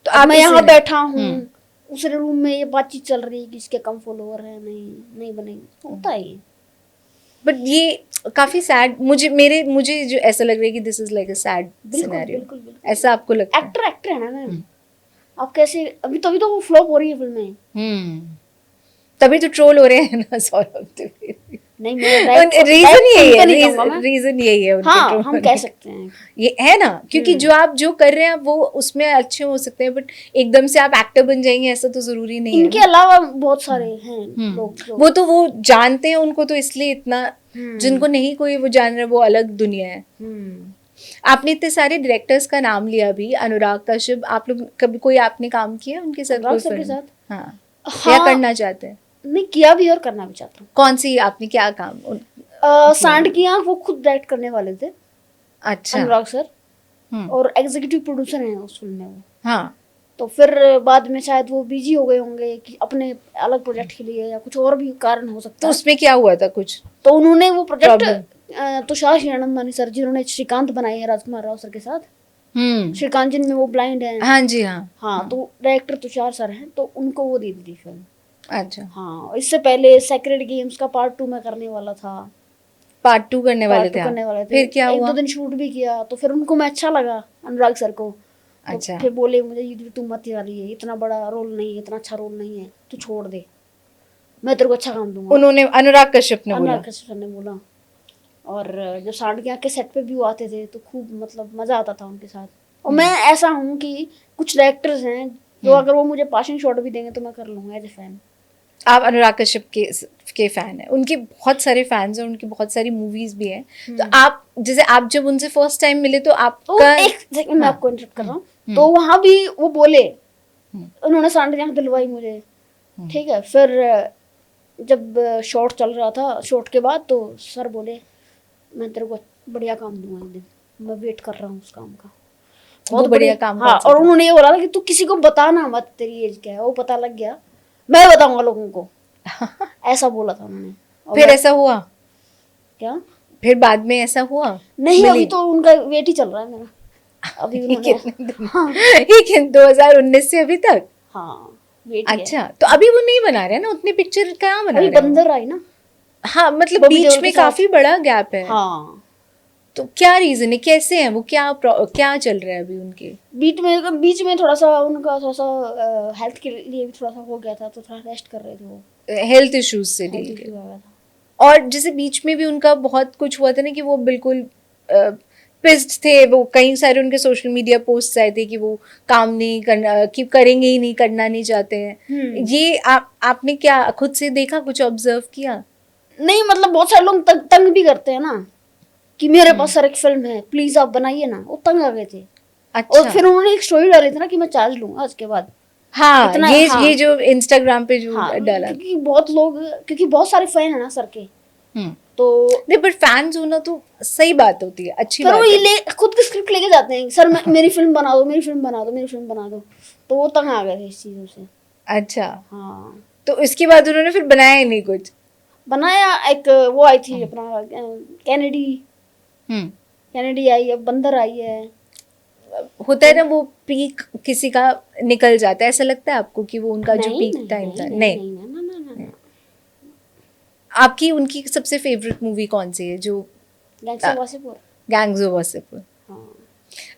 तो अब आप मैं इसे यहाँ नहीं- बैठा हूँ, उस रूम में ये बातचीत चल रही है कि इसके कम फॉलोअर है, नहीं बनेंगे, होता है ये। बट ये काफी सैड, मुझे जो ऐसा लग रहा है कि this is like a sad बिल्कुल सिनेरियो। बिल्कुल बिल्कुल। ऐसा आपको लगता है? एक्टर है ना मैम, आप कैसे, अभी तभी तो वो फ्लॉप हो रही है फिल्में। तभी तो ट्रोल हो रहे हैं ना सौरभ द्विवेदी। नहीं मैं रीजन यही है, नहीं कहूँगा मैं। रीजन यही है उनके हाँ troll हम होने कह का। सकते हैं। ये है ना, क्योंकि जो आप जो कर रहे हैं वो उसमें अच्छे हो सकते हैं, बट एकदम से आप एक्टर बन जाएंगे ऐसा तो जरूरी नहीं है इनके ना। अलावा बहुत सारे हैं लोग जो वो तो वो जानते हैं उनको, तो इसलिए इतना, जिनको नहीं कोई वो जान रहा है वो अलग दुनिया है। आपने इतने सारे डायरेक्टर्स का नाम लिया अभी, अनुराग कश्यप, आप लोग कभी कोई आपने काम किया उनके साथ? अनुराग कोई सर के फिल्म? साथ? हाँ, हाँ। या करना चाहते हैं? नहीं किया भी और करना भी चाहता हूँ। कौन सी आपने क्या काम सांड की आंख वो खुद डायरेक्ट करने वाले थे, अच्छा। अनुराग सर, हम्म। और एग्जीक्यूटिव प्रोड्यूसर हैं उस फिल्म में वो। हाँ, तो फिर बाद में शायद वो बिजी हो गए होंगे कि अपने अलग प्रोजेक्ट के लिए, या कुछ और भी कारण हो सकता तो है। उसमें क्या हुआ था कुछ? तो उन्होंने वो project Problem. Tushar Hiranandani sir, जिन्होंने श्रीकांत बनाई है राजकुमार राव सर के साथ, श्रीकांत जिनमें वो ब्लाइंड है। हाँ जी, हाँ। हाँ तो डायरेक्टर तुषार सर हैं, तो उनको वो दे दी थी फिल्म। अच्छा, हाँ इससे पहले सेक्रेड गेम्स का पार्ट 2 में करने वाला था, पार्ट 2 करने वाले पार्ट थे 2 आप? करने वाले थे। फिर क्या एक हुआ? दो दिन शूट भी किया, तो फिर उनको मैं अच्छा लगा अनुराग सर को। तो अच्छा। फिर बोले मुझे ये तू मत वाली है, इतना बड़ा रोल नहीं है, इतना अच्छा रोल नहीं है, तू छोड़ दे, मैं तेरे को अच्छा काम दूंगा। उन्होंने, अनुराग कश्यप ने बोला? अनुराग कश्यप सर ने बोला। और जब सांड के सेट पे भी वो आते थे तो खूब मतलब मजा आता था उनके साथ। और मैं ऐसा हूँ कि कुछ डायरेक्टर्स हैं जो अगर वो मुझे पासिंग शॉट भी देंगे तो मैं कर लूंगा एज ए फैन। आप अनुराग कश्यप के फैन हैं? उनके बहुत सारे फैंस हैं, उनकी बहुत सारी मूवीज भी हैं। तो आप, जैसे आप जब उनसे फर्स्ट टाइम मिले तो तो आपका एक सेकंड मैं आपको इंटरप्ट कर रहा हूँ। तो वहां भी वो बोले, उन्होंने सांड की आंख दिलवाई मुझे, ठीक है। फिर जब शॉट चल रहा था, शॉट के बाद तो सर बोले मैं तेरे को बढ़िया काम दूंगा एक दिन, मैं वेट कर रहा हूँ उस काम का। वो बढ़िया काम हाँ, कौन सा और था? उन्होंने ये बोला था कि तू किसी को बताना मत तेरी एज क्या है, वो पता लग गया मैं बताऊंगा लोगों को, ऐसा बोला था उन्होंने। और फिर मैं- ऐसा हुआ? क्या? फिर बाद में ऐसा हुआ? नहीं मिली? अभी तो उनका वेट ही चल रहा है मेरा। अभी उन्होंने कितने दिन? लेकिन 2019 से अभी तक? हाँ वेट ही है। अच्छा, तो अभी वो नहीं बना रहे हैं ना उतनी पिक्चर, कहाँ बना अभी रहे हैं वो? बंदर आई ना। हाँ, मतलब बॉबी बीच देओल में के साथ। काफी बड़ा गैप है। हाँ तो क्या रीजन है, कैसे हैं वो, क्या चल रहा है अभी उनके? बीच में थोड़ा सा उनका थोड़ा सा हेल्थ के लिए भी थोड़ा सा हो गया था, तो थोड़ा रेस्ट कर रहे थे वो, हेल्थ इश्यूज से हेल्थ डील इशू आ गया था। और जैसे बीच में भी उनका बहुत कुछ हुआ था ना कि वो बिल्कुल पिस्ड थे, वो कई सारे उनके सोशल मीडिया पोस्ट आए थे कि वो काम नहीं करना, कि करेंगे ही नहीं, करना नहीं चाहते हैं। ये आपने क्या खुद से देखा, कुछ ऑब्जर्व किया? नहीं मतलब बहुत सारे लोग तंग भी करते हैं ना कि मेरे पास सर एक फिल्म है प्लीज आप बनाइए ना, वो तंग आ गए थे। अच्छा। और फिर उन्होंने एक स्टोरी डाली थी ना कि मैं चार्ज लूंगा आज के बाद। हाँ, इतना- ये हाँ। ये जो इंस्टाग्राम पे जो हाँ डाला। क्योंकि बहुत लोग, क्योंकि बहुत सारे फैन है ना सर के, तो नहीं, बट फैंस होना तो सही बात होती है, अच्छी फिर बात वो है। खुद की स्क्रिप्ट लेके जाते हैं सर मेरी फिल्म बना दो, मेरी फिल्म बना दो, मेरी फिल्म बना दो, तो वो तंग आ गए थे इस चीजों से। अच्छा, हाँ तो इसके बाद उन्होंने फिर बनाया ही नहीं कुछ? बनाया, एक वो आई थी अपना कैनेडी आई है, बंदर आई है। होता है ना वो पीक किसी का निकल जाता है, ऐसा लगता है आपको कि वो उनका जो नहीं, पीक नहीं, टाइम था? नहीं, नहीं। नहीं, नहीं, नहीं, नहीं, नहीं। आपकी उनकी सबसे फेवरेट मूवी कौन सी है? जो gangs of Wasseypur. Gangs of Wasseypur. हाँ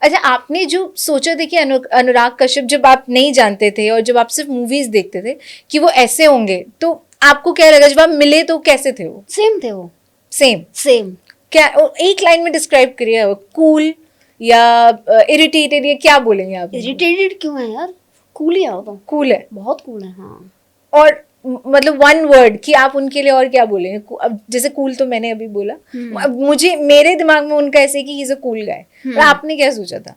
अच्छा, आपने जो सोचा था कि अनुराग कश्यप, जब आप नहीं जानते थे और जब आप सिर्फ मूवीज देखते थे कि वो ऐसे होंगे, तो आपको क्या लगा जब आप मिले, तो कैसे थे वो? सेम थे वो, सेम? सेम। क्या एक लाइन में डिस्क्राइब करिए, कूल या इरिटेटेड, या क्या बोलेंगे आप? इरिटेटेड क्यों है यार, कूल ही आओ तो। कूल है, बहुत कूल है। हाँ और मतलब वन वर्ड कि आप उनके लिए और क्या बोलेंगे? अब जैसे कूल तो मैंने अभी बोला, अब मुझे, मेरे दिमाग में उनका ऐसे कि he is a cool guy, पर आपने क्या सोचा था?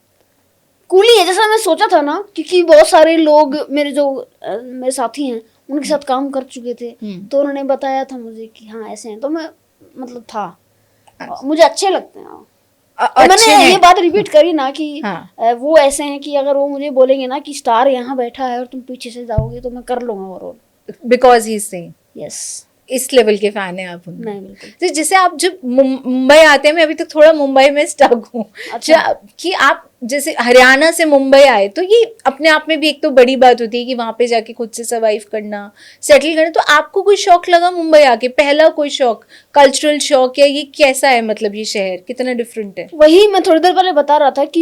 कूल ही है जैसा मैं सोचा था ना, क्योंकि बहुत सारे लोग मेरे जो मेरे साथी हैं उनके साथ काम कर चुके थे, तो उन्होंने बताया था मुझे कि हाँ ऐसे हैं, तो मैं मतलब था मुझे अच्छे लगते हैं। तो अच्छे मैंने हैं। ये बात रिपीट करी ना कि हाँ। वो ऐसे हैं कि अगर वो मुझे बोलेंगे ना कि स्टार यहाँ बैठा है और तुम पीछे से जाओगे तो मैं कर लूंगा वो role. Because he saying, yes, इस लेवल के फैन है आप उनके। मैं बिल्कुल। तो जैसे आप जब मुंबई आते हैं, मैं अभी तक थोड़ा मुंबई में स्टक हूँ। अच्छा। कि आप जैसे हरियाणा से मुंबई आए, तो ये अपने आप में भी एक तो बड़ी बात होती है कि वहां पे जाके खुद से सर्वाइव करना, सेटल करना। तो आपको कोई शौक लगा मुंबई आके, पहला कोई शौक, कल्चरल शौक, या ये कैसा है, मतलब ये शहर कितना डिफरेंट है? वही मैं थोड़ी देर पहले बता रहा था कि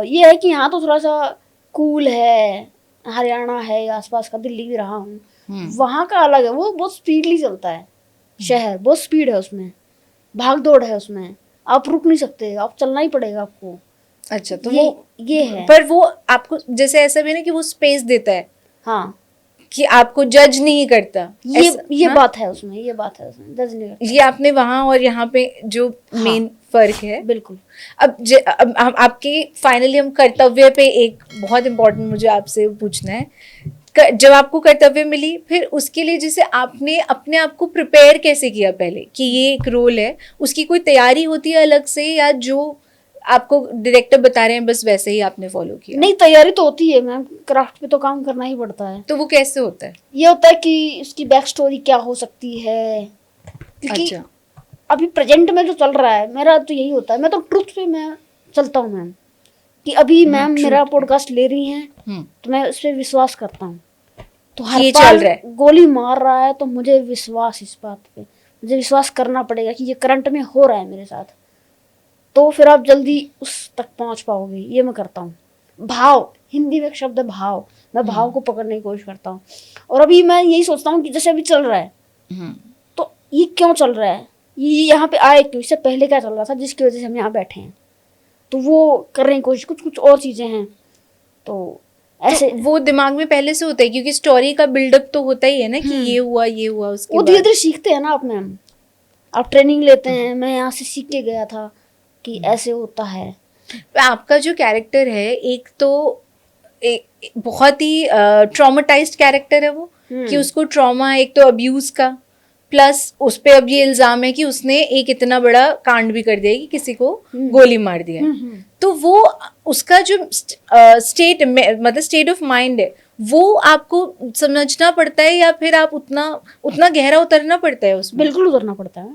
ये है कि यहाँ तो थोड़ा सा कूल है, हरियाणा है, आसपास का दिल्ली भी रहा हूँ, वहाँ का अलग है। वो बहुत स्पीडली चलता है शहर, बहुत स्पीड है उसमें, भाग दौड़ है उसमें, आप रुक नहीं सकते, आप चलना ही पड़ेगा आपको। अच्छा, तो ये है। पर वो आपको जैसे ऐसा भी ना कि वो स्पेस देता है हाँ, कि आपको जज नहीं करता। ये हाँ? बात है उसमें, ये बात है उसमें, जज नहीं करता। ये आपने वहां और यहाँ पे जो मेन फर्क है। बिल्कुल। अब हम आपके फाइनली हम कर्तव्य पे एक बहुत इंपॉर्टेंट मुझे आपसे पूछना है। जब आपको कर्तव्य मिली, फिर उसके लिए जैसे आपने अपने आप को प्रिपेयर कैसे किया पहले कि ये एक रोल है, उसकी कोई तैयारी होती है अलग से, या जो आपको डायरेक्टर बता रहे हैं बस वैसे ही आपने फॉलो किया? नहीं, तैयारी तो होती है मैम, क्राफ्ट पे तो काम करना ही पड़ता है। तो वो कैसे होता है? ये होता है कि उसकी बैक स्टोरी क्या हो सकती है, क्योंकि अच्छा। अभी प्रेजेंट में जो चल रहा है मेरा तो यही होता है। मैं तो ट्रुथ पे मैं चलता हूँ मैम, कि अभी मैम मेरा पॉडकास्ट ले रही हैं तो मैं उस पर विश्वास करता हूँ। तो हर ये पाल चल रहा है। गोली मार रहा है तो मुझे विश्वास, इस बात पे मुझे विश्वास करना पड़ेगा कि ये करंट में हो रहा है मेरे साथ, तो फिर आप जल्दी उस तक पहुंच पाओगे। ये मैं करता हूँ। भाव, हिंदी में एक शब्द है भाव, मैं भाव को पकड़ने की कोशिश करता हूँ। और अभी मैं यही सोचता हूँ कि जैसे अभी चल रहा है तो ये क्यों चल रहा है, ये यहाँ पे आए क्यों, इससे पहले क्या चल रहा था जिसकी वजह से हम यहाँ बैठे हैं, तो वो करने की कोशिश, कुछ और चीजें हैं। तो ऐसे तो वो दिमाग में पहले से होता है, क्योंकि स्टोरी का बिल्डअप तो होता ही है ना कि ये हुआ उसके वो बाद। धीरे धीरे सीखते हैं ना आप मैम, आप ट्रेनिंग लेते हैं। मैं यहाँ से सीख के गया था कि ऐसे होता है। आपका जो कैरेक्टर है, एक तो बहुत ही ट्रॉमेटाइज्ड कैरेक्टर है वो, कि उसको ट्रॉमा, एक तो अब्यूज का, प्लस उस पे अब ये इल्जाम है कि उसने एक इतना बड़ा कांड भी कर दिया कि किसी को गोली मार दिया है। तो वो उसका जो स्टेट मतलब स्टेट ऑफ माइंड है, वो आपको समझना पड़ता है, या फिर आप उतना गहरा उतरना पड़ता है उसमें? बिल्कुल उतरना पड़ता है,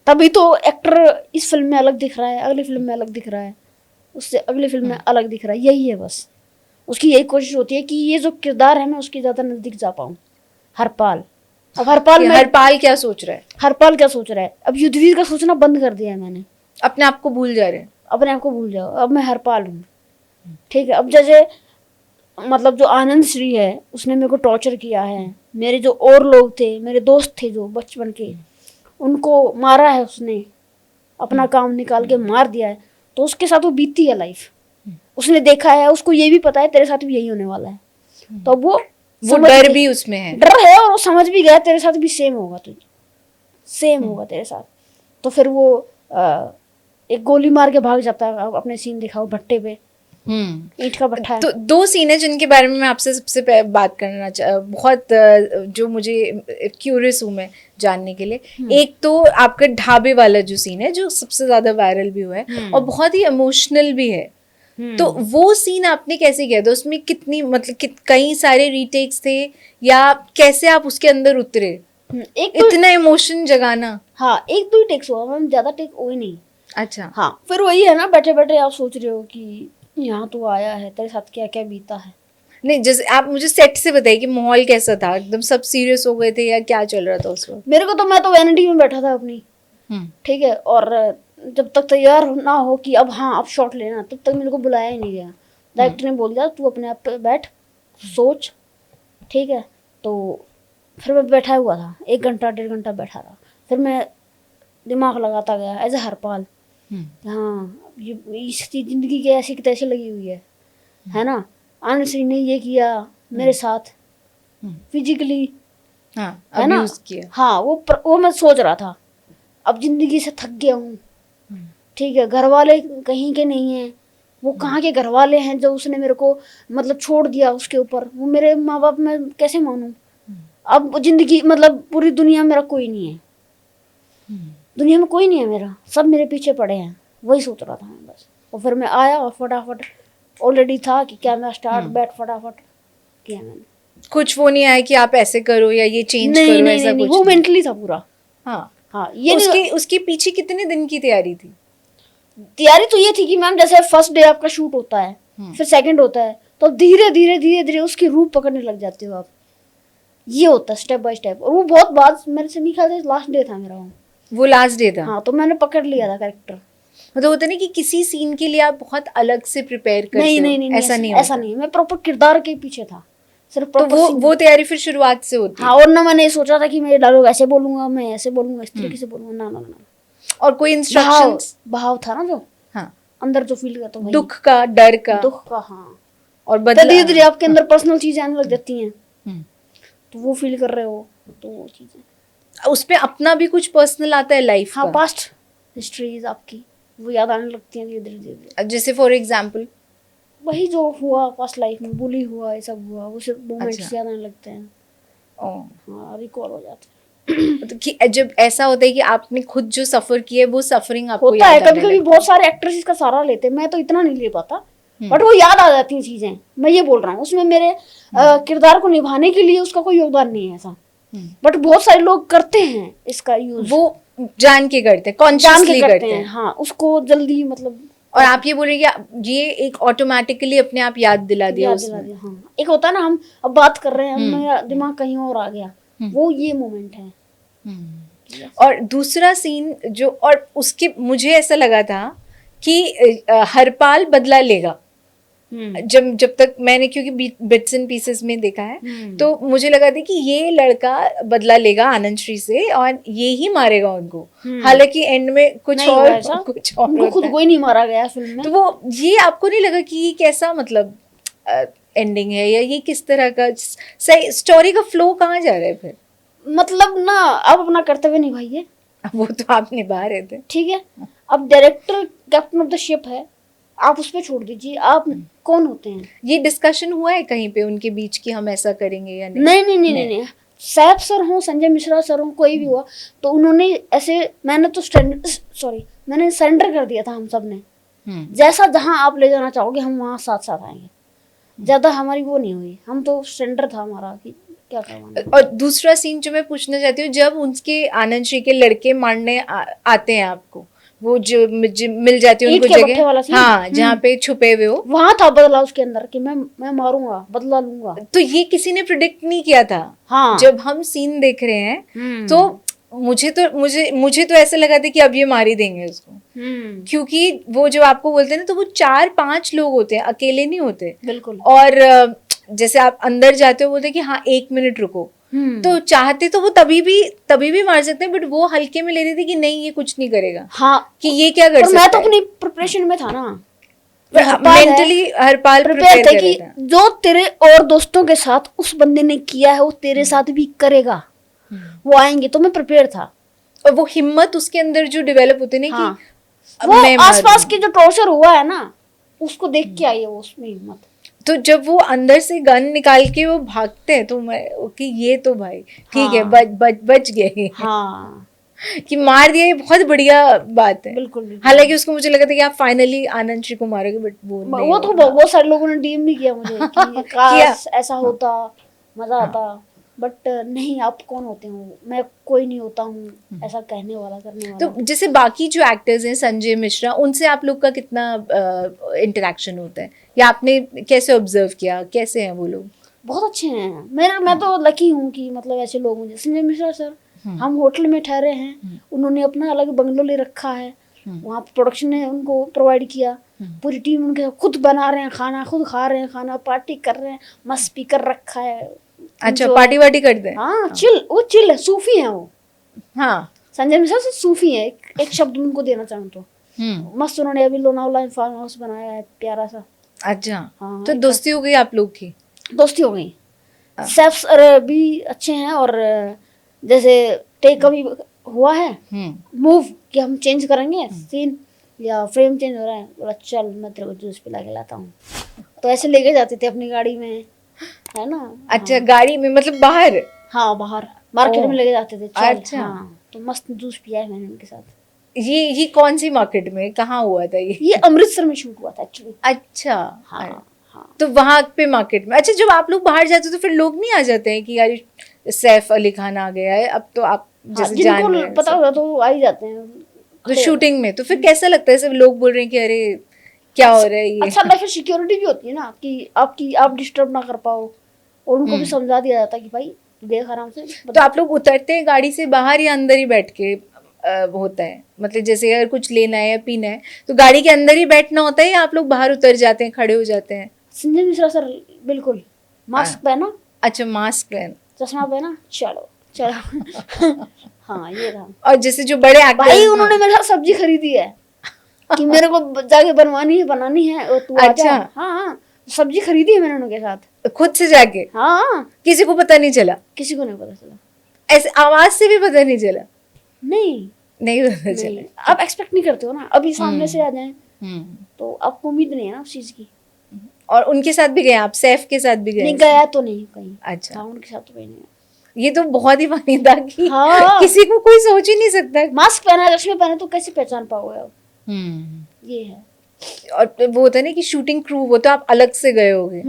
तभी तो एक्टर इस फिल्म में अलग दिख रहा है, अगली फिल्म में अलग दिख रहा है, उससे अगली फिल्म में अलग दिख रहा है। यही है बस, उसकी यही कोशिश होती है कि ये जो किरदार है मैं उसके ज्यादा नजदीक जा पाऊँ। हरपाल, अब हरपाल क्या सोच रहा है? हरपाल क्या सोच रहा है, अब युद्धवीर का सोचना बंद कर दिया है मैंने। अपने आप को भूल जा रहे हैं। अपने आप को भूल जाओ, अब मैं हरपाल हूँ। ठीक है, अब जैसे मतलब जो आनंद श्री है उसने मेरे को टॉर्चर किया है, मेरे जो और लोग थे, मेरे दोस्त थे जो बचपन के, उनको मारा है उसने, अपना काम निकाल के मार दिया है, तो उसके साथ वो बीती है लाइफ। उसने देखा है, उसको ये भी पता है तेरे साथ भी यही होने वाला है, तो अब वो डर भी उसमें है। डर है, और वो समझ भी गया तेरे साथ भी सेम होगा, तुझे सेम होगा तेरे साथ। तो फिर वो एक गोली मार के भाग जाता है। अपने सीन दिखाओ भट्टे पे, ईंट का भट्टा है। तो दो सीन है जिनके बारे में मैं आपसे सबसे बात करना बहुत जो मुझे क्यूरियस हूँ मैं जानने के लिए। एक तो आपका ढाबे वाला जो सीन है, जो सबसे ज्यादा वायरल भी हुआ है और बहुत ही इमोशनल भी है। तो वो सीन आपने कैसे किया था? उसमें कितनी मतलब कई सारे रीटेक्स थे, या कैसे आप उसके अंदर उतरे? एक तो, इतना इमोशन जगाना। हाँ, एक दो ही टेक्स हुआ मैम, ज्यादा टेक हुए नहीं। अच्छा। हाँ, फिर वही है ना, बैठे बैठे आप सोच रहे हो कि यहाँ तो आया है, तेरे साथ क्या क्या बीता है। नहीं, जैसे आप मुझे सेट से बताइए कि माहौल कैसा था, एकदम सब सीरियस हो गए थे या क्या चल रहा था उस वक्त? मेरे को तो, मैं तो वैनिटी में बैठा था अपनी, ठीक है, और जब तक तैयार ना हो कि अब हाँ अब शॉट लेना, तब तक मेरे को बुलाया ही नहीं गया। डायरेक्टर ने बोल दिया तू अपने आप पे बैठ, सोच, ठीक है। तो फिर मैं बैठा हुआ था, 1 घंटा 1.5 घंटा बैठा रहा। फिर मैं दिमाग लगाता गया एज ए हरपाल, हाँ ये इसकी जिंदगी की ऐसी की तैसी लगी हुई है ना। आनंद सिंह ने ये किया मेरे साथ फिजिकली, हाँ, है ना, abuse किया। हाँ वो मैं सोच रहा था, अब जिंदगी से थक गया हूँ, ठीक है। घर वाले कहीं के नहीं हैं, वो कहाँ के घर वाले हैं जो उसने मेरे को मतलब छोड़ दिया उसके ऊपर, वो मेरे माँ बाप मैं कैसे मानूं। अब जिंदगी मतलब पूरी दुनिया मेरा कोई नहीं है, दुनिया में कोई नहीं है मेरा, सब मेरे पीछे पड़े हैं, वही सोच रहा था मैं बस। और फिर मैं आया और फटाफट ऑलरेडी था कि कैमरा स्टार्ट, बैठ फटाफट किया मैंने। कुछ वो नहीं आया कि आप ऐसे करो या ये चेंज नहीं करो, नहीं ऐसा नहीं, कुछ वो नहीं। मेंटली था पूरा। हाँ, हाँ ये उसके पीछे कितने दिन की तैयारी थी? तैयारी तो ये थी कि मैम जैसे फर्स्ट डे आपका शूट होता है, फिर सेकंड होता है, तो धीरे धीरे धीरे धीरे उसकी रूप पकड़ने लग जाते हो आप। ये होता है स्टेप बाय स्टेप। और वो बहुत बाद मेरे से नहीं ख्याल लास्ट डे था मेरा वो लास्ट डे था। हाँ, तो मैंने पकड़ लिया था कैरेक्टर। मतलब होता नहीं कि किसी सीन के लिए आप बहुत अलग से प्रिपेयर करते नहीं हो? नहीं नहीं, ऐसा नहीं ऐसा होता। नहीं, मैं प्रॉपर किरदार के पीछे था सिर्फ तो प्रॉपर वो तैयारी फिर शुरुआत से होती है। हाँ, और ना मैंने सोचा था कि मैं डायलॉग ऐसे बोलूंगा, मैं ऐसे बोलूंगा, इस तरीके से बोलूंगा, ना ना ना। और कोई भाव इंस्ट्रक्शंस? भाव था ना जो हाँ, अंदर जो फील करता हूँ, दुख का, डर का, दुख का। हाँ, और तो बदला। धीरे धीरे आपके अंदर पर्सनल चीजें आने लग जाती हैं, हम्म। तो वो फील कर रहे हो, तो वो चीजें। उसमें अपना भी कुछ पर्सनल आता है लाइफ हाँ, का? पास्ट हिस्ट्रीज आपकी वो याद आने लगती हैं धीरे धीरे धीरे। जैसे फॉर एग्जाम्पल? वही जो हुआ पास्ट लाइफ में, बुली हुआ, ये सब हुआ, वो सब मोमेंट्स अच्छा। याद आने लगते हैं। हाँ, रिकॉल हो जाते हैं। तो कि जब ऐसा होता है कि आपने खुद जो सफर किया है वो सफरिंग आपको होता है याद आने कभी कभी, लगता बहुत सारे एक्टर्स इसका सहारा लेते हैं, मैं तो इतना नहीं ले पाता, बट वो याद आ जाती हैं चीजें। मैं ये बोल रहा हूँ, उसमें मेरे किरदार को निभाने के लिए उसका कोई योगदान नहीं है ऐसा, बट बहुत सारे लोग करते हैं इसका यूज, वो जान के करते हैं, जान कॉन्शियसली के करते हैं। हाँ, उसको जल्दी मतलब और आप ये बोल रहे हैं कि ये एक ऑटोमेटिकली अपने आप याद दिला दिया याद उसने। दिला दिया। हाँ, एक होता है ना, हम अब बात कर रहे हैं, मेरा दिमाग कहीं और आ गया, वो ये मोमेंट है। और दूसरा सीन जो, और उसके मुझे ऐसा लगा था कि हरपाल बदला लेगा। जब तक मैंने, क्योंकि बिट्स एंड पीसेस में देखा है, तो मुझे लगा था कि ये लड़का बदला लेगा आनंद श्री से और ये ही मारेगा उनको। हालांकि एंड में कुछ नहीं और हुआ ऐसा। कुछ और उनको होता खुद है। को ही नहीं मारा गया फिल्म में। तो वो, ये आपको नहीं लगा कि ये कैसा मतलब एंडिंग है, या ये किस तरह का सही स्टोरी का फ्लो कहाँ जा रहा है फिर? मतलब ना, आप अपना कर्तव्य निभाइए, वो तो आप निभा रहे थे। ठीक है। अब director captain of the ship है, आप उस पर छोड़ दीजिए, आप कौन होते हैं? ये डिस्कशन हुआ है कहीं पे उनके बीच कि हम ऐसा करेंगे या नहीं? नहीं नहीं नहीं नहीं, नहीं। सैफ सर हो, संजय मिश्रा सर हो, कोई भी हुआ, तो उन्होंने ऐसे, मैंने तो मैंने सरेंडर कर दिया था हम सब ने, जैसा जहां आप ले जाना चाहोगे हम वहां साथ साथ आएंगे। ज्यादा हमारी वो नहीं हुई, हम तो सरेंडर था हमारा कि क्या करवाना। और दूसरा सीन जो मैं पूछना चाहती हूँ, जब उनके आनंद श्री के लड़के मारने आते हैं आपको, वो जो मिल जाती है ईंट उनको के भट्टे जगह, वाला सीन? हाँ, जहाँ पे छुपे हुए हो, वहां था बदला उसके अंदर कि मैं मारूंगा, बदला लूंगा। तो ये किसी ने प्रिडिक्ट नहीं किया था। हाँ, जब हम सीन देख रहे हैं तो मुझे तो ऐसा लगा था कि अब ये मार ही देंगे उसको, क्योंकि वो जो आपको बोलते हैं ना, तो वो 4-5 लोग होते हैं, अकेले नहीं होते। बिल्कुल। और जैसे आप अंदर जाते हो, बोलते हैं कि हाँ 1 मिनट रुको, तो चाहते तो वो तभी भी मार सकते हैं, बट वो हल्के में ले रही थी कि नहीं ये कुछ नहीं करेगा। हाँ, कि ये क्या कर और सकता मैं तो है। अपनी प्रिपरेशन में था ना, मेंटली हरपाल प्रिपेयर थे कर कि रहा था। जो तेरे और दोस्तों के साथ उस बंदे ने किया है वो तेरे साथ भी करेगा, वो आएंगे, तो मैं प्रिपेयर था। और वो हिम्मत उसके अंदर जो डेवलप होती है ना, हाँ, कि वो मैं मारूंगा। आसपास के जो टॉर्चर हुआ है ना, उसको देख के आई है वो उसमें हिम्मत। तो जब वो अंदर से गन निकाल के वो भागते हैं, तो मैं कि ये तो भाई ठीक है, बच गए। हाँ, कि मार दिया, ये बहुत बढ़िया बात है। बिल्कुल बिल्कुल। हालांकि उसको मुझे लगा था कि आप फाइनली आनंद श्री को मारोगे, बट वो नहीं वो तो हुआ। बहुत सारे लोगों ने डीएम भी किया मुझे कि काश ऐसा होता, मजा आता, बट नहीं, आप कौन होते हो, मैं कोई नहीं होता हूँ ऐसा कहने वाला, करने वाला। तो जैसे बाकी जो एक्टर्स हैं, संजय मिश्रा, उनसे आप लोग का कितना इंटरेक्शन होता है, या आपने कैसे ऑब्जर्व किया, कैसे हैं वो लोग? बहुत अच्छे हैं। मैं तो लकी हूँ कि मतलब ऐसे लोग मुझे, संजय मिश्रा सर, हम होटल में ठहरे हैं, उन्होंने अपना अलग बंगलो ले रखा है, वहाँ प्रोडक्शन ने उनको प्रोवाइड किया, पूरी टीम उनके खुद बना रहे हैं खाना, खुद खा रहे हैं खाना, पार्टी कर रहे हैं, मस्त स्पीकर रखा है। अच्छा, पार्टी वार्टी करते हैं? हाँ, वो चिल है, सूफी है वो। हाँ, संजय मिश्रा से सूफी है, एक शब्द उनको देना चाहूँ तो। मस्त उन्होंने अभी लोनावला में फार्म हाउस बनाया है, प्यारा सा। अच्छा। हाँ, तो दोस्ती हो गई आप लोग की? दोस्ती हो गई। सैफ सर भी अच्छे हैं, और जैसे टेक कभी हुआ है मूव कि हम चेंज करेंगे सीन या फ्रेम चेंज हो रहा है, बोला चल मैं तेरे को जूस पिला के लाता हूँ, तो ऐसे लेके जाते थे अपनी गाड़ी में, है ना। अच्छा, गाड़ी में मतलब बाहर? हाँ, बाहर मार्केट में लेके जाते थे, चल। अच्छा। हाँ, तो मस्त जूस पिया है मैंने उनके साथ। ये कौन सी मार्केट में, कहाँ हुआ था ये? ये अमृतसर में शूट हुआ था एक्चुअली। अच्छा। हाँ हाँ। तो वहां पे मार्केट में, अच्छा जब आप लोग बाहर जाते हो तो फिर लोग नहीं आ जाते हैं कि यार सैफ अली खान आ गया है, अब तो आप हाँ, जैसे जान रहे जिनको हैं पता सब। होगा तो वो आ ही जाते हैं। तो शूटिंग में तो फिर कैसा लगता है, सब लोग बोल रहे हैं कि अरे क्या हो रहा है ये? अच्छा लगता है, सिक्योरिटी भी होती है ना कि आप डिस्टर्ब ना कर पाओ, और उनको भी समझा दिया जाता है कि भाई देख आराम से। तो आप लोग उतरते हैं गाड़ी से बाहर या अंदर ही बैठ के होता है, मतलब जैसे अगर कुछ लेना है या पीना है तो गाड़ी के अंदर ही बैठना होता है या आप लोग बाहर उतर जाते हैं, खड़े हो जाते हैं? संजय मिश्रा सर बिल्कुल मास्क पहना, अच्छा मास्क पहन। चश्मा पहना, चलो चलो। हाँ ये था। और जैसे जो बड़े एक्टर, भाई उन्होंने मेरे साथ सब्जी खरीदी है कि मेरे को जाके बनवानी है, बनानी है, और तू आजा। अच्छा। हाँ हाँ, सब्जी खरीदी है मैंने उनके साथ। खुद से जाके? हाँ, किसी को पता नहीं चला? किसी को नहीं पता चला। ऐसे आवाज से भी पता नहीं चला? नहीं नहीं पता नहीं, चला। आप एक्सपेक्ट नहीं करते हो ना, अभी सामने से आ जाए तो आपको उम्मीद नहीं है ना उस चीज की। और उनके साथ भी गए आप, सैफ के साथ भी नहीं गए? गया तो नहीं कहीं। अच्छा। हाँ, उनके साथ तो कहीं नहीं। ये तो बहुत ही फनी था कि हाँ। किसी को कोई सोच ही नहीं सकता। मास्क पहना है, चश्मे पहने तो कैसे पहचान पाओगे आप? ये है। और वो होता है ना कि शूटिंग क्रू, वो तो आप अलग से गए होगे।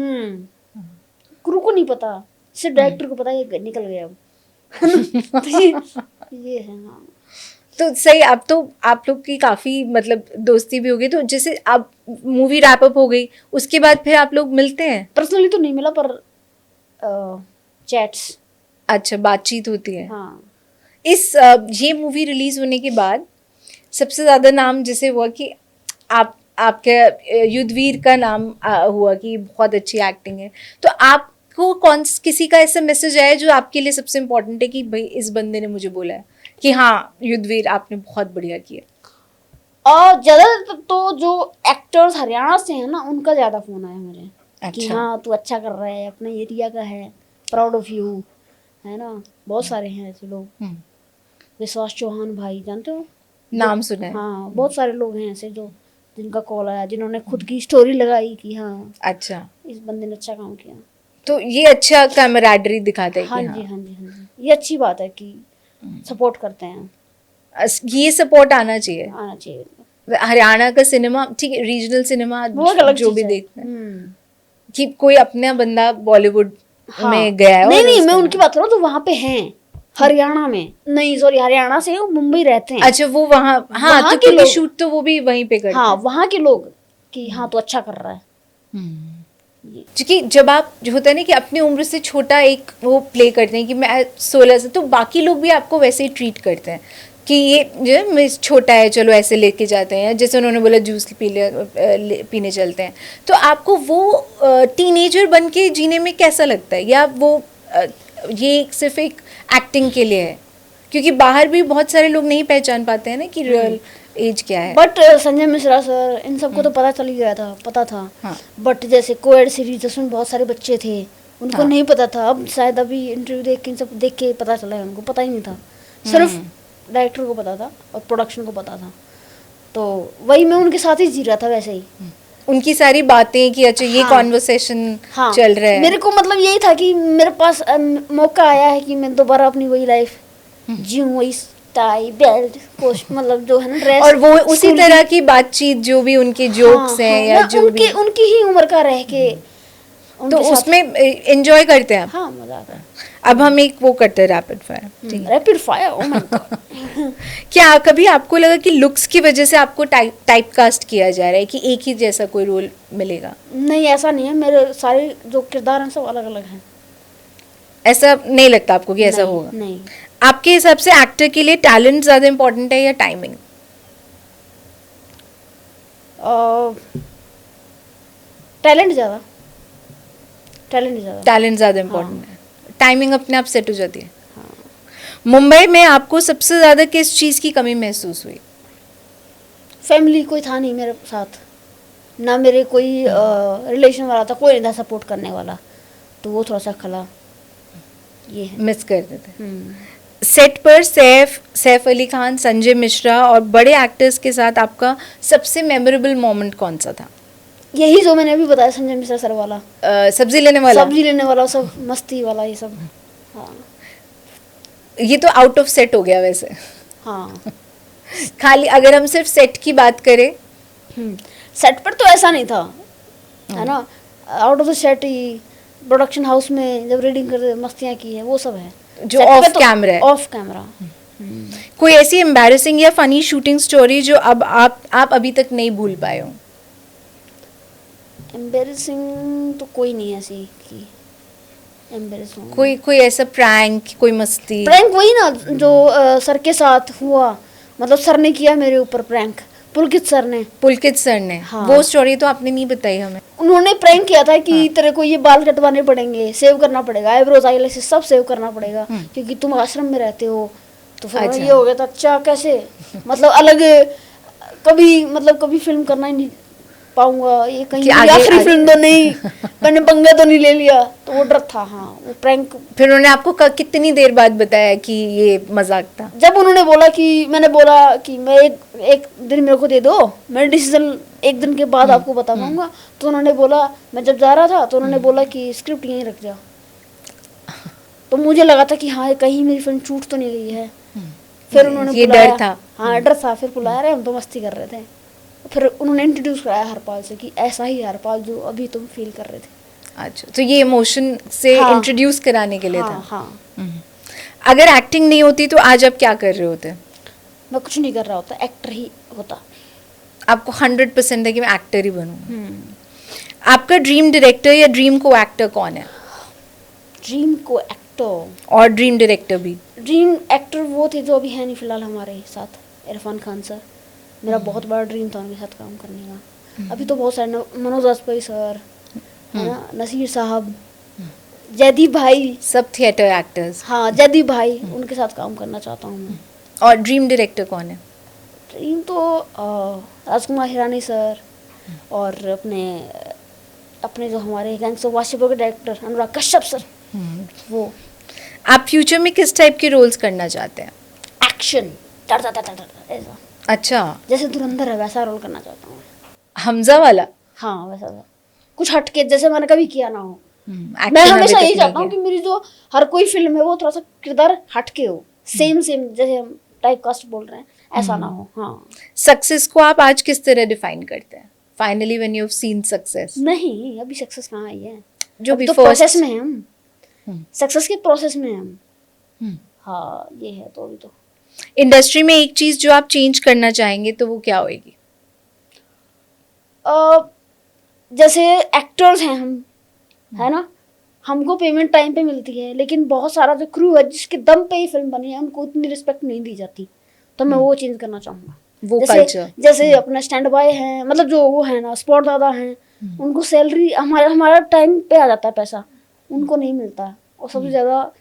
क्रू को नहीं पता, सिर्फ डायरेक्टर को पता है कि निकल गया अब। तो ये है। हाँ तो सही, अब तो आप लोग की काफी मतलब दोस्ती भी हो गई, तो जैसे आप मूवी रैप अप हो गई उसके बाद फिर आप लोग मिलते हैं? पर्सनली तो नहीं मिला, पर चैट्स। अच्छा, बातचीत होती है। हाँ। इस ये मूवी रिलीज होने के बाद सबसे ज्यादा नाम जैसे हुआ कि आपके युद्धवीर का नाम हुआ कि बहुत अच्छी एक्टिंग है, तो आपको किसी का ऐसा मैसेज आया जो आपके लिए सबसे इम्पोर्टेंट है कि भाई इस बंदे ने मुझे बोला है कि हाँ युद्धवीर आपने बहुत बढ़िया किया? और ज्यादा तो जो एक्टर्स हरियाणा से हैं ना, उनका ज्यादा फोन आया मुझे कि अच्छा। हाँ तू अच्छा कर रहा है, अपने एरिया का है, प्राउड ऑफ यू, है ना। बहुत सारे हैं ऐसे लोग। विश्वास चौहान भाई जानते हो? नाम सुना है। हाँ, बहुत सारे लोग हैं ऐसे जो जिनका कॉल आया, जिन्होंने खुद की स्टोरी लगाई कि हाँ अच्छा, इस बंदे ने अच्छा काम किया। तो ये अच्छा कैमराडरी दिखाता है हाँ कि जी हाँ हाँ जी हाँ जी, ये अच्छी बात है कि सपोर्ट करते हैं, ये सपोर्ट आना चाहिए। आना चाहिए। हरियाणा का सिनेमा ठीक है, रीजनल सिनेमा वो एक अलग जो चीज भी है। देखते हैं कि कोई अपना बंदा बॉलीवुड हाँ। में गया है। नहीं और नहीं, मैं उसका- उनकी बात कर रहा हूँ, तो वहाँ पे हैं हरियाणा में, नहीं सॉरी हरियाणा से, वो मुंबई रहते हैं। अच्छा, वो वहाँ, हाँ, वहाँ तो के क्योंकि लोग- शूट तो वो भी वहीं पे करते हाँ, हैं। वहाँ के लोग कि हाँ तू अच्छा कर रहा है। क्योंकि जब आप जो होता है ना कि अपनी उम्र से छोटा एक वो प्ले करते हैं कि मैं 16 से, तो बाकी लोग भी आपको वैसे ही ट्रीट करते हैं कि ये जो है मैं छोटा है, चलो ऐसे लेके जाते हैं, जैसे उन्होंने बोला जूस पीने चलते हैं। तो आपको वो टीनेजर बन के जीने में कैसा लगता है, या वो ये सिर्फ एक एक्टिंग के लिए है? क्योंकि बाहर भी बहुत सारे लोग नहीं पहचान पाते हैं ना कि रियल एज क्या है। बट संजय मिश्रा सर, इन सबको तो पता चल ही गया था, पता था। हाँ। बट जैसे कोएड सीरीज उसमें बहुत सारे बच्चे थे, उनको हाँ। नहीं पता था। अब शायद अभी इंटरव्यू देख के इन सब देख के पता चला है, उनको पता ही नहीं था। सिर्फ डायरेक्टर को पता था और प्रोडक्शन को पता था। तो वही मैं उनके साथ ही जी रहा था वैसे ही। उनकी सारी बातें कि अच्छा ये हाँ। कॉन्वर्सेशन हाँ, चल रहा है। मेरे को मतलब यही था कि मेरे पास मौका आया है कि मैं दोबारा अपनी वही लाइफ जीऊँ, वही टाई बेल्ट कोस्ट, मतलब जो है ना ड्रेस, और वो उसी तरह की बातचीत जो भी उनके जोक्स हैं या जो भी, उनकी ही उम्र का रह के तो उनके साथ- उसमें एंजॉय करते हैं आप। हाँ, मजा आता है। अब हम एक वो करते हैं रैपिड फायर, ठीक है? Rapid fire, oh my God. क्या कभी आपको लगा कि लुक्स की वजह से आपको टाइप कास्ट किया जा रहा है कि एक ही जैसा कोई रोल मिलेगा? नहीं, ऐसा नहीं है, मेरे सारे जो किरदार हैं सब अलग अलग हैं। ऐसा नहीं लगता आपको कि ऐसा होगा? नहीं। आपके हिसाब से एक्टर के लिए टैलेंट ज्यादा इंपॉर्टेंट है या टाइमिंग? टैलेंट ज्यादा टैलेंट ज्यादा इंपॉर्टेंट है, टाइमिंग अपने आप सेट हो जाती है। मुंबई में आपको सबसे ज्यादा किस चीज की कमी महसूस हुई? फैमिली कोई था नहीं मेरे साथ, ना मेरे कोई रिलेशन वाला था, कोई नहीं था सपोर्ट करने वाला, तो वो थोड़ा सा खला ये है। मिस करते थे। सेट पर सैफ अली खान, संजय मिश्रा और बड़े एक्टर्स के साथ आपका सबसे मेमोरेबल मोमेंट कौन सा था? यही जो मैंने अभी बताया, संजय मिश्रा सर वाला, सब्जी लेने वाला। सब्जी लेने वाला, सब मस्ती वाला, ये सब। हाँ। ये तो आउट ऑफ सेट हो गया वैसे। हाँ। खाली अगर हम सिर्फ सेट की बात करें, सेट पर तो ऐसा नहीं था, है ना। Out of the set he production house में जब रीडिंग कर मस्तियाँ की है वो सब है, जो Set पे off तो camera है। Of camera. कोई ऐसी एम्बैरेसिंग या फनी शूटिंग स्टोरी जो अब आप अभी तक नहीं भूल पाए हो? एम्बेरसिंग तो कोई नहीं ऐसी की एम्बेरसिंग। कोई ऐसा प्रैंक, कोई मस्ती? प्रैंक वही ना जो सर के साथ हुआ, मतलब सर ने किया मेरे ऊपर प्रैंक, पुलकित सर ने। पुलकित सर ने? हाँ। वो स्टोरी तो आपने नहीं बताई हमें। उन्होंने प्रैंक किया था कि तेरे को ये बाल कटवाने पड़ेंगे, सेव करना पड़ेगा, आईब्रोज आईलैशेस सब सेव करना पड़ेगा, क्योंकि तुम आश्रम में रहते हो। तो फिर अच्छा। ये हो गया था, अच्छा कैसे मतलब अलग, कभी फिल्म करना ही नहीं पाऊंगा, ये कहीं कि मेरी आगे- आखिरी आगे- फिल्म तो नहीं, मैंने पंगा तो नहीं ले लिया, तो वो डर था। हाँ, वो प्रैंक। फिर उन्होंने आपको कितनी देर बाद बताया कि ये मजाक था? जब उन्होंने बोला कि मैंने बोला कि मैं एक दिन मेरे को दे दो, मैं डिसीजन एक दिन के बाद आपको बता पाऊंगा, तो उन्होंने बोला, मैं जब जा रहा था तो उन्होंने बोला कि स्क्रिप्ट यहीं रख जा। तो मुझे लगा था कि हाँ कहीं मेरी फिल्म छूट तो नहीं गई है। फिर उन्होंने ये बुलाया, डर था। हाँ डर था। फिर बुलाया, अरे हम तो मस्ती कर रहे थे। फिर उन्होंने इंट्रोड्यूस कराया हरपाल से कि ऐसा ही हरपाल जो अभी तुम फील कर रहे थे। अच्छा, तो ये इमोशन से हाँ। इंट्रोड्यूस कराने के लिए हाँ था। हाँ। अगर एक्टिंग नहीं होती तो आज आप क्या कर रहे होते? मैं कुछ नहीं कर रहा होता, एक्टर ही होता। आपको 100% है कि मैं एक्टर ही बनूं? आपका ड्रीम डायरेक्टर या ड्रीम को एक्टर कौन है? ड्रीम को एक्टर और ड्रीम डायरेक्टर भी? ड्रीम एक्टर वो थे जो अभी है नहीं फिलहाल हमारे साथ, इरफान खान सर। मेरा बहुत बड़ा ड्रीम था उनके साथ काम करने का। अभी तो बहुत सारे मनोज वाजपेयी सर, है ना, नसीर साहब, जयदीप भाई। सब थिएटर एक्टर्स। हाँ, जयदीप भाई, उनके साथ काम करना चाहता हूँ मैं। और ड्रीम डायरेक्टर कौन है? ड्रीम तो राजकुमार हिरानी सर, और अपने जो हमारे गैंग्स ऑफ वासेपुर के डायरेक्टर अनुराग कश्यप सर, वो। आप फ्यूचर में किस टाइप के रोल्स करना चाहते हैं? एक्शन ऐसा, अच्छा, जैसे धुरंधर है वैसा रोल करना चाहता हूँ। हमजा वाला? हाँ वैसा कुछ हटके, जैसे मैंने कभी किया ना हो। Action मैं अभी हमेशा तक यही नहीं चाहता हूँ किया। कि मेरी जो हर कोई फिल्म है वो थोड़ा सा किरदार हटके हो, सेम जैसे हम टाइप कास्ट बोल रहे हैं, ऐसा ना हो। हाँ। सक्सेस को आप आज किस तरह डिफाइन करते हैं? Finally when you have seen success. नहीं, अभी सक्सेस कहाँ आई है, जो अभी भी तो first- प्रोसेस में है हम, सक्सेस के प्रोसेस में है हम। हाँ ये है तो अभी तो। इंडस्ट्री में एक चीज जो आप चेंज करना चाहेंगे तो वो क्या होगी? जैसे एक्टर्स हैं हम, है ना, हमको पेमेंट टाइम पे मिलती है, लेकिन बहुत सारा जो क्रू है जिसके दम पे ही फिल्म बनी है उनको उतनी रिस्पेक्ट नहीं दी जाती। तो मैं वो चेंज करना चाहूँगा। वो जैसे कल्चर। जैसे अपना स्टैंड बाय है, मतलब जो वो है ना स्पॉट दादा हैं, उनको सैलरी हमारा टाइम पे आ जाता है पैसा, उनको नहीं मिलता है। और सबसे ज़्यादा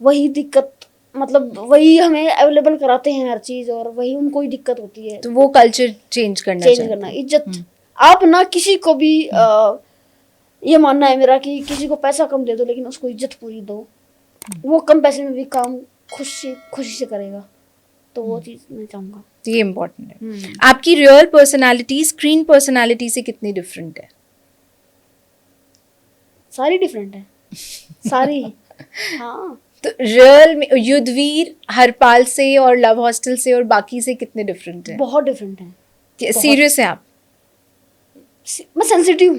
वही दिक्कत, मतलब वही हमें अवेलेबल कराते हैं हर चीज़, और वही उनको ही दिक्कत होती है। तो वो कल्चर चेंज करना चेंज चाहते करना, इज्जत। आप ना किसी को भी ये मानना है मेरा कि किसी को पैसा कम दे दो लेकिन उसको इज्जत पूरी दो, वो कम पैसे में भी काम खुशी से करेगा। तो वो चीज़ मैं चाहूँगा। ये इम्पोर्टेंट है। आपकी रियल पर्सनालिटी स्क्रीन पर्सनालिटी से कितनी डिफरेंट है? सारी डिफरेंट है, सारी। हाँ, तो रियल में युद्धवीर हरपाल से और लव हॉस्टल से और बाकी से कितने डिफरेंट है? बहुत डिफरेंट है। सीरियस है आप? मैं सेंसिटिव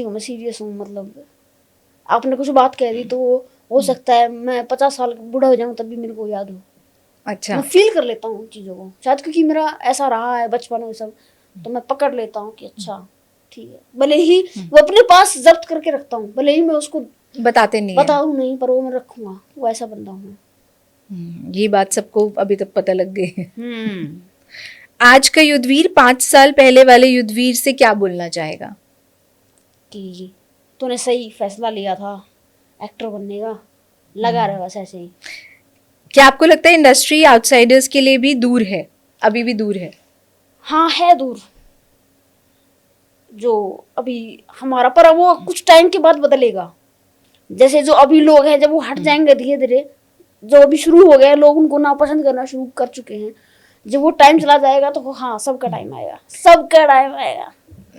हूँ, मैं सीरियस हूँ। मतलब आपने कुछ बात कह दी तो हो सकता है मैं 50 साल बूढ़ा हो जाऊँ तब भी मेरे को याद हो। अच्छा, मैं फील कर लेता हूँ चीज़ों को, शायद क्योंकि मेरा ऐसा रहा है बचपन में सब, तो मैं पकड़ लेता हूँ कि अच्छा ठीक है। भले ही वो अपने पास जब्त करके रखता हूँ, भले ही मैं उसको बताते नहीं है। बताऊँ नहीं, पर वो मैं रखूंगा, वो ऐसा बंदा हूँ। ये बात सबको अभी तक पता लग गई है। आज का युद्धवीर 5 साल पहले वाले युद्धवीर से क्या बोलना चाहेगा? कि तूने सही फैसला लिया था एक्टर बनने का, लगा रहा बस ऐसे ही। क्या आपको लगता है इंडस्ट्री आउटसाइडर्स के लिए भी दूर है? अभी भी दूर है? हाँ है दूर, जो अभी हमारा, पर वो कुछ टाइम के बाद बदलेगा। जैसे जो अभी लोग हैं, जब वो हट जाएंगे धीरे धीरे, जो अभी शुरू हो गया, लोग उनको नापसंद करना शुरू कर चुके हैं, जब वो टाइम चला जाएगा तो हाँ सबका टाइम आएगा, सबका टाइम आएगा।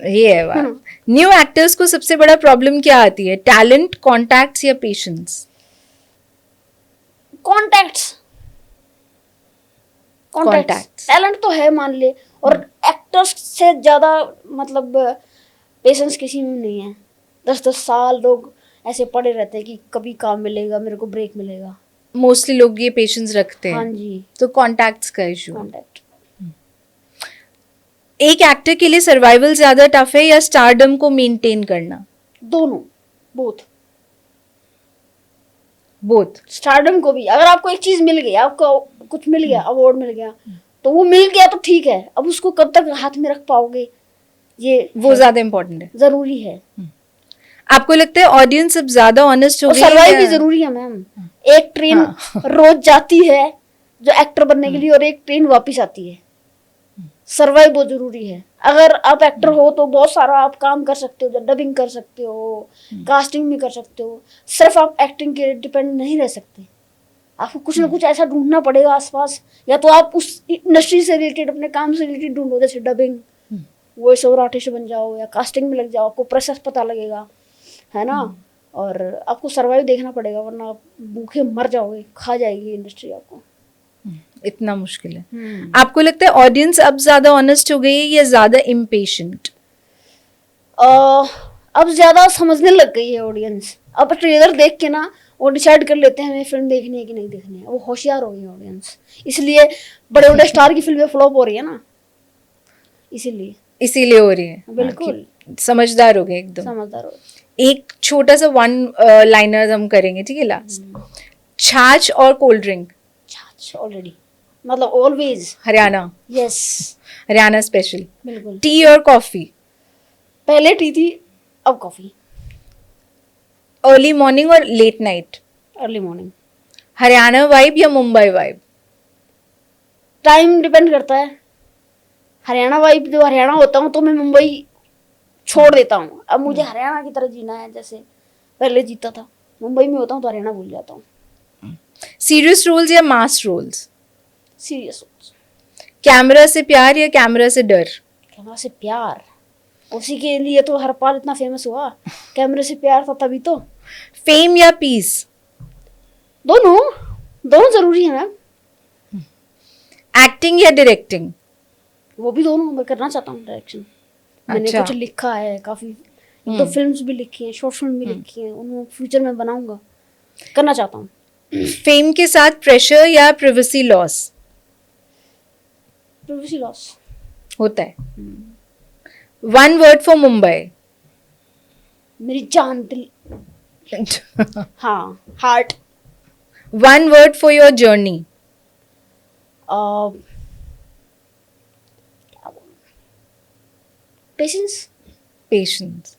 ये है बात। न्यू एक्टर्स को सबसे बड़ा प्रॉब्लम क्या आती है? टैलेंट, कॉन्टैक्ट्स या पेशेंस? Contacts Contacts. टैलेंट तो है मान ले, और एक्टर्स से ज्यादा मतलब पेशेंस किसी में नहीं है। 10-10 साल लोग ऐसे पड़े रहते हैं कि कभी काम मिलेगा, मेरे को ब्रेक मिलेगा। मोस्टली लोग ये पेशेंस रखते हाँ हैं, जी, तो कॉन्टैक्ट्स का इशू। कॉन्टैक्ट। एक एक्टर के लिए सर्वाइवल ज्यादा टफ है या स्टारडम को मेंटेन करना? दोनों, बोथ। बोथ। स्टारडम को भी, अगर आपको एक चीज मिल गई, आपको कुछ मिल गया, अवार्ड मिल गया, तो वो मिल गया तो ठीक है, अब उसको कब तक हाथ में रख पाओगे, ये वो ज्यादा इम्पोर्टेंट है। जरूरी है। आपको लगता है ऑडियंस अब ज्यादा ऑनेस्ट हो और गई सर्वाइव है? भी जरूरी है मैम। एक ट्रेन रोज जाती है जो एक्टर बनने के लिए, और एक ट्रेन वापस आती है। सर्वाइव बहुत जरूरी है। अगर आप एक्टर हो तो बहुत सारा आप काम कर सकते हो, डबिंग कर सकते हो, कास्टिंग भी कर सकते हो। सिर्फ आप एक्टिंग के डिपेंड नहीं रह सकते, आपको कुछ ना कुछ ऐसा ढूंढना पड़ेगा आसपास, या तो आप उस इंडस्ट्री से रिलेटेड, अपने काम से रिलेटेड ढूंढो, जैसे डबिंग, वॉइस ओवर आर्टिस्ट बन जाओ, या कास्टिंग में लग जाओ, आपको प्रोसेस पता लगेगा, है ना। और आपको सर्वाइव देखना पड़ेगा, वरना आप भूखे मर जाओगे, खा जाएगी इंडस्ट्री आपको। इतना मुश्किल है। आपको लगता है ऑडियंस अब ज्यादा ऑनेस्ट हो गई है या ज्यादा इम्पेशेंट? अब ज्यादा समझने लग गई है ऑडियंस। अब ट्रेलर देख के ना वो डिसाइड कर लेते हैं हमें फिल्म देखनी है कि नहीं देखनी है। वो होशियार हो गई है ऑडियंस, इसलिए बड़े बड़े स्टार की फिल्में फ्लॉप हो रही है ना, इसीलिए हो रही है। बिल्कुल समझदार हो गए एकदम। समझदार हो। एक छोटा सा वन लाइनर हम करेंगे, ठीक है, लास्ट। छाछ और कोल्ड ड्रिंक? छाछ ऑलरेडी, मतलब always. Haryana, yes, Haryana special. बिल्कुल। टी और कॉफी? पहले टी थी, अब कॉफी। अर्ली मॉर्निंग और late night? Early morning. Haryana vibe या मुंबई वाइब? टाइम डिपेंड करता है। हरियाणा वाइब, जो हरियाणा होता हूँ तो मैं मुंबई छोड़ देता हूँ। अब मुझे हरियाणा की तरह जीना है, जैसे पहले जीता था। मुंबई में होता हूँ तो हरियाणा भूल जाता हूँ। सीरियस रोल्स या मास रोल्स? सीरियस। कैमरा से प्यार या कैमरा से डर? कैमरा से प्यार, उसी के लिए तो हरपाल इतना फेमस हुआ। कैमरे से प्यार था तभी तो। फेम या पीस? दोनों, दोनों जरूरी है मैम। एक्टिंग या डायरेक्टिंग? वो भी दोनों मैं करना चाहता हूँ। डायरेक्शन मैंने अच्छा। कुछ लिखा है, काफी तो फिल्म्स भी लिखी हैं, शॉर्ट फिल्म भी लिखी हैं, उनको फ्यूचर में बनाऊंगा, करना चाहता हूँ। फेम के साथ प्रेशर या प्रिवेसी लॉस? Privacy loss. होता है। One word for Mumbai? मेरी जान, दिल, हाँ, heart. One word for your journey? Patience. Patience.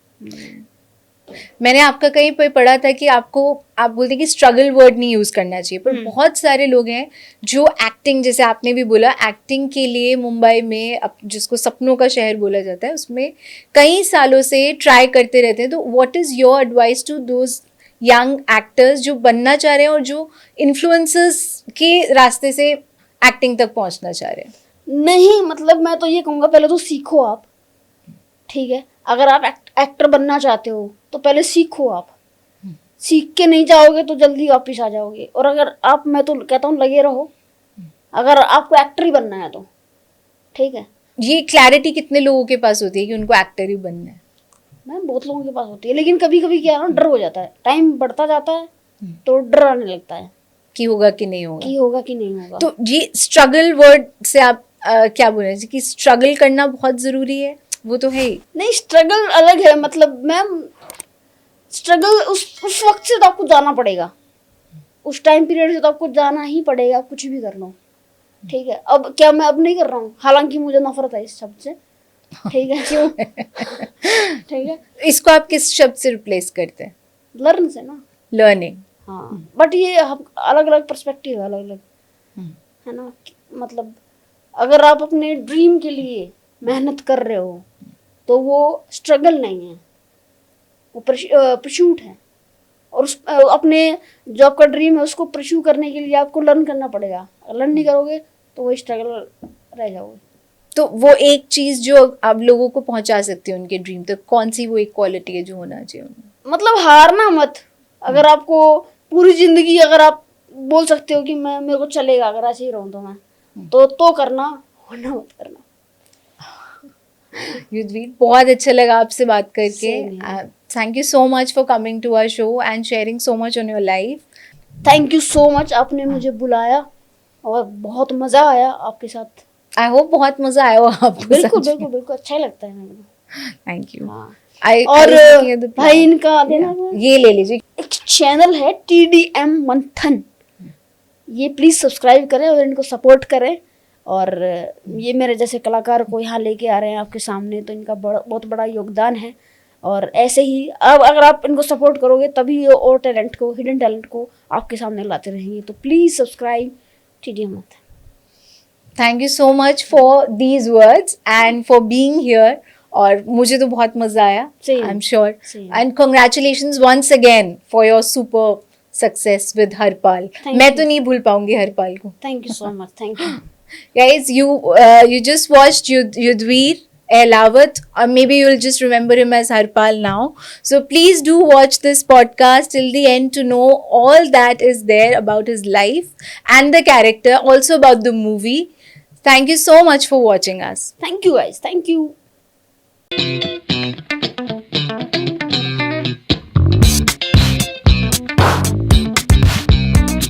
मैंने आपका कहीं पर पढ़ा था कि आपको, आप बोलते हैं कि स्ट्रगल वर्ड नहीं यूज करना चाहिए, पर बहुत सारे लोग हैं जो एक्टिंग, जैसे आपने भी बोला, एक्टिंग के लिए मुंबई में जिसको सपनों का शहर बोला जाता है, उसमें कई सालों से ट्राई करते रहते हैं। तो what is your advice to those young actors जो बनना चाह रहे हैं और जो इन्फ्लुएंसर्स के रास्ते से एक्टिंग तक पहुंचना चाह रहे हैं? नहीं, मतलब मैं तो ये कहूँगा, पहले तो सीखो आप, ठीक है। अगर आप एक्टर बनना चाहते हो तो पहले सीखो आप। सीख के नहीं जाओगे तो जल्दी वापस आ जाओगे। और अगर आप, मैं तो कहता हूँ लगे रहो, अगर आपको एक्टर ही बनना है तो, ठीक है। ये क्लैरिटी कितने लोगों के पास होती है कि उनको एक्टर ही बनना है? मैम बहुत लोगों के पास होती है, लेकिन कभी कभी क्या है ना, डर हो जाता है। टाइम बढ़ता जाता है तो डर आने लगता है कि होगा कि नहीं होगा। कि होगा कि नहीं होगा। तो ये स्ट्रगल वर्ड से आप क्या बोल रहे हैं कि स्ट्रगल करना बहुत जरूरी है? वो तो है ही। नहीं, स्ट्रगल अलग है। मतलब मैम, स्ट्रगल उस वक्त से तो आपको जाना पड़ेगा, उस टाइम पीरियड से तो आपको जाना ही पड़ेगा, कुछ भी कर लो, ठीक है। अब क्या मैं अब नहीं कर रहा हूँ, हालांकि मुझे नफरत है इस शब्द से, ठीक है। क्यों? ठीक है। इसको आप किस शब्द से रिप्लेस करते हैं? लर्न से ना। लर्निंग। हाँ, बट ये अलग अलग पर्सपेक्टिव है, अलग अलग, है ना। मतलब अगर आप अपने ड्रीम के लिए मेहनत कर रहे हो तो वो स्ट्रगल नहीं है, वो परस्यूट है। और उस अपने जो आपका ड्रीम है उसको परस्यू करने के लिए आपको लर्न करना पड़ेगा। लर्न नहीं करोगे तो वही स्ट्रगल रह जाओगे। तो वो एक चीज जो आप लोगों को पहुंचा सकती है उनके ड्रीम तक, कौन सी वो एक क्वालिटी है जो होना चाहिए उनमें? मतलब हारना मत। अगर आपको पूरी जिंदगी अगर आप बोल सकते हो कि मैं मेरे को चलेगा अगर ऐसे ही रहूं तो मैं तो करना, वरना मत करना। युद्धवीर, बहुत अच्छा लगा आपसे बात करके। Same here. Thank you so much for coming to our show and sharing so much on your life. Thank you so much, आपने मुझे बुलाया और बहुत मजा आया आपके साथ। आई होप बहुत मजा आया हो आपको। बिल्कुल बिल्कुल बिल्कुल, अच्छा ही लगता है मेरे को। Thank you. हाँ। आई और भाई इनका देना ये ले लीजिए। एक चैनल है TDM मंथन, ये प्लीज सब्सक्राइब करें और इनको सपोर्ट करें। और ये मेरे जैसे कलाकार को यहाँ लेके आ रहे हैं आपके सामने, तो इनका बहुत बड़ा योगदान है। और ऐसे ही अब अगर आप इनको सपोर्ट करोगे तभी ये और टैलेंट को, हिडन टैलेंट को आपके सामने लाते रहेंगे। तो please subscribe TDM Manthan. Thank you so much for these words and for being here. और मुझे तो बहुत मजा आया, Same. I am sure. Same. And congratulations once again for your super success with Harpal. Thank मैं you. तो नहीं भूल पाऊंगी हरपाल को। Thank you so much, thank you. Guys, you just watched Yudhvir Ehlawat, or maybe you'll just remember him as Harpal now. So please do watch this podcast till the end to know all that is there about his life and the character, also about the movie. Thank you so much for watching us. Thank you guys, thank you.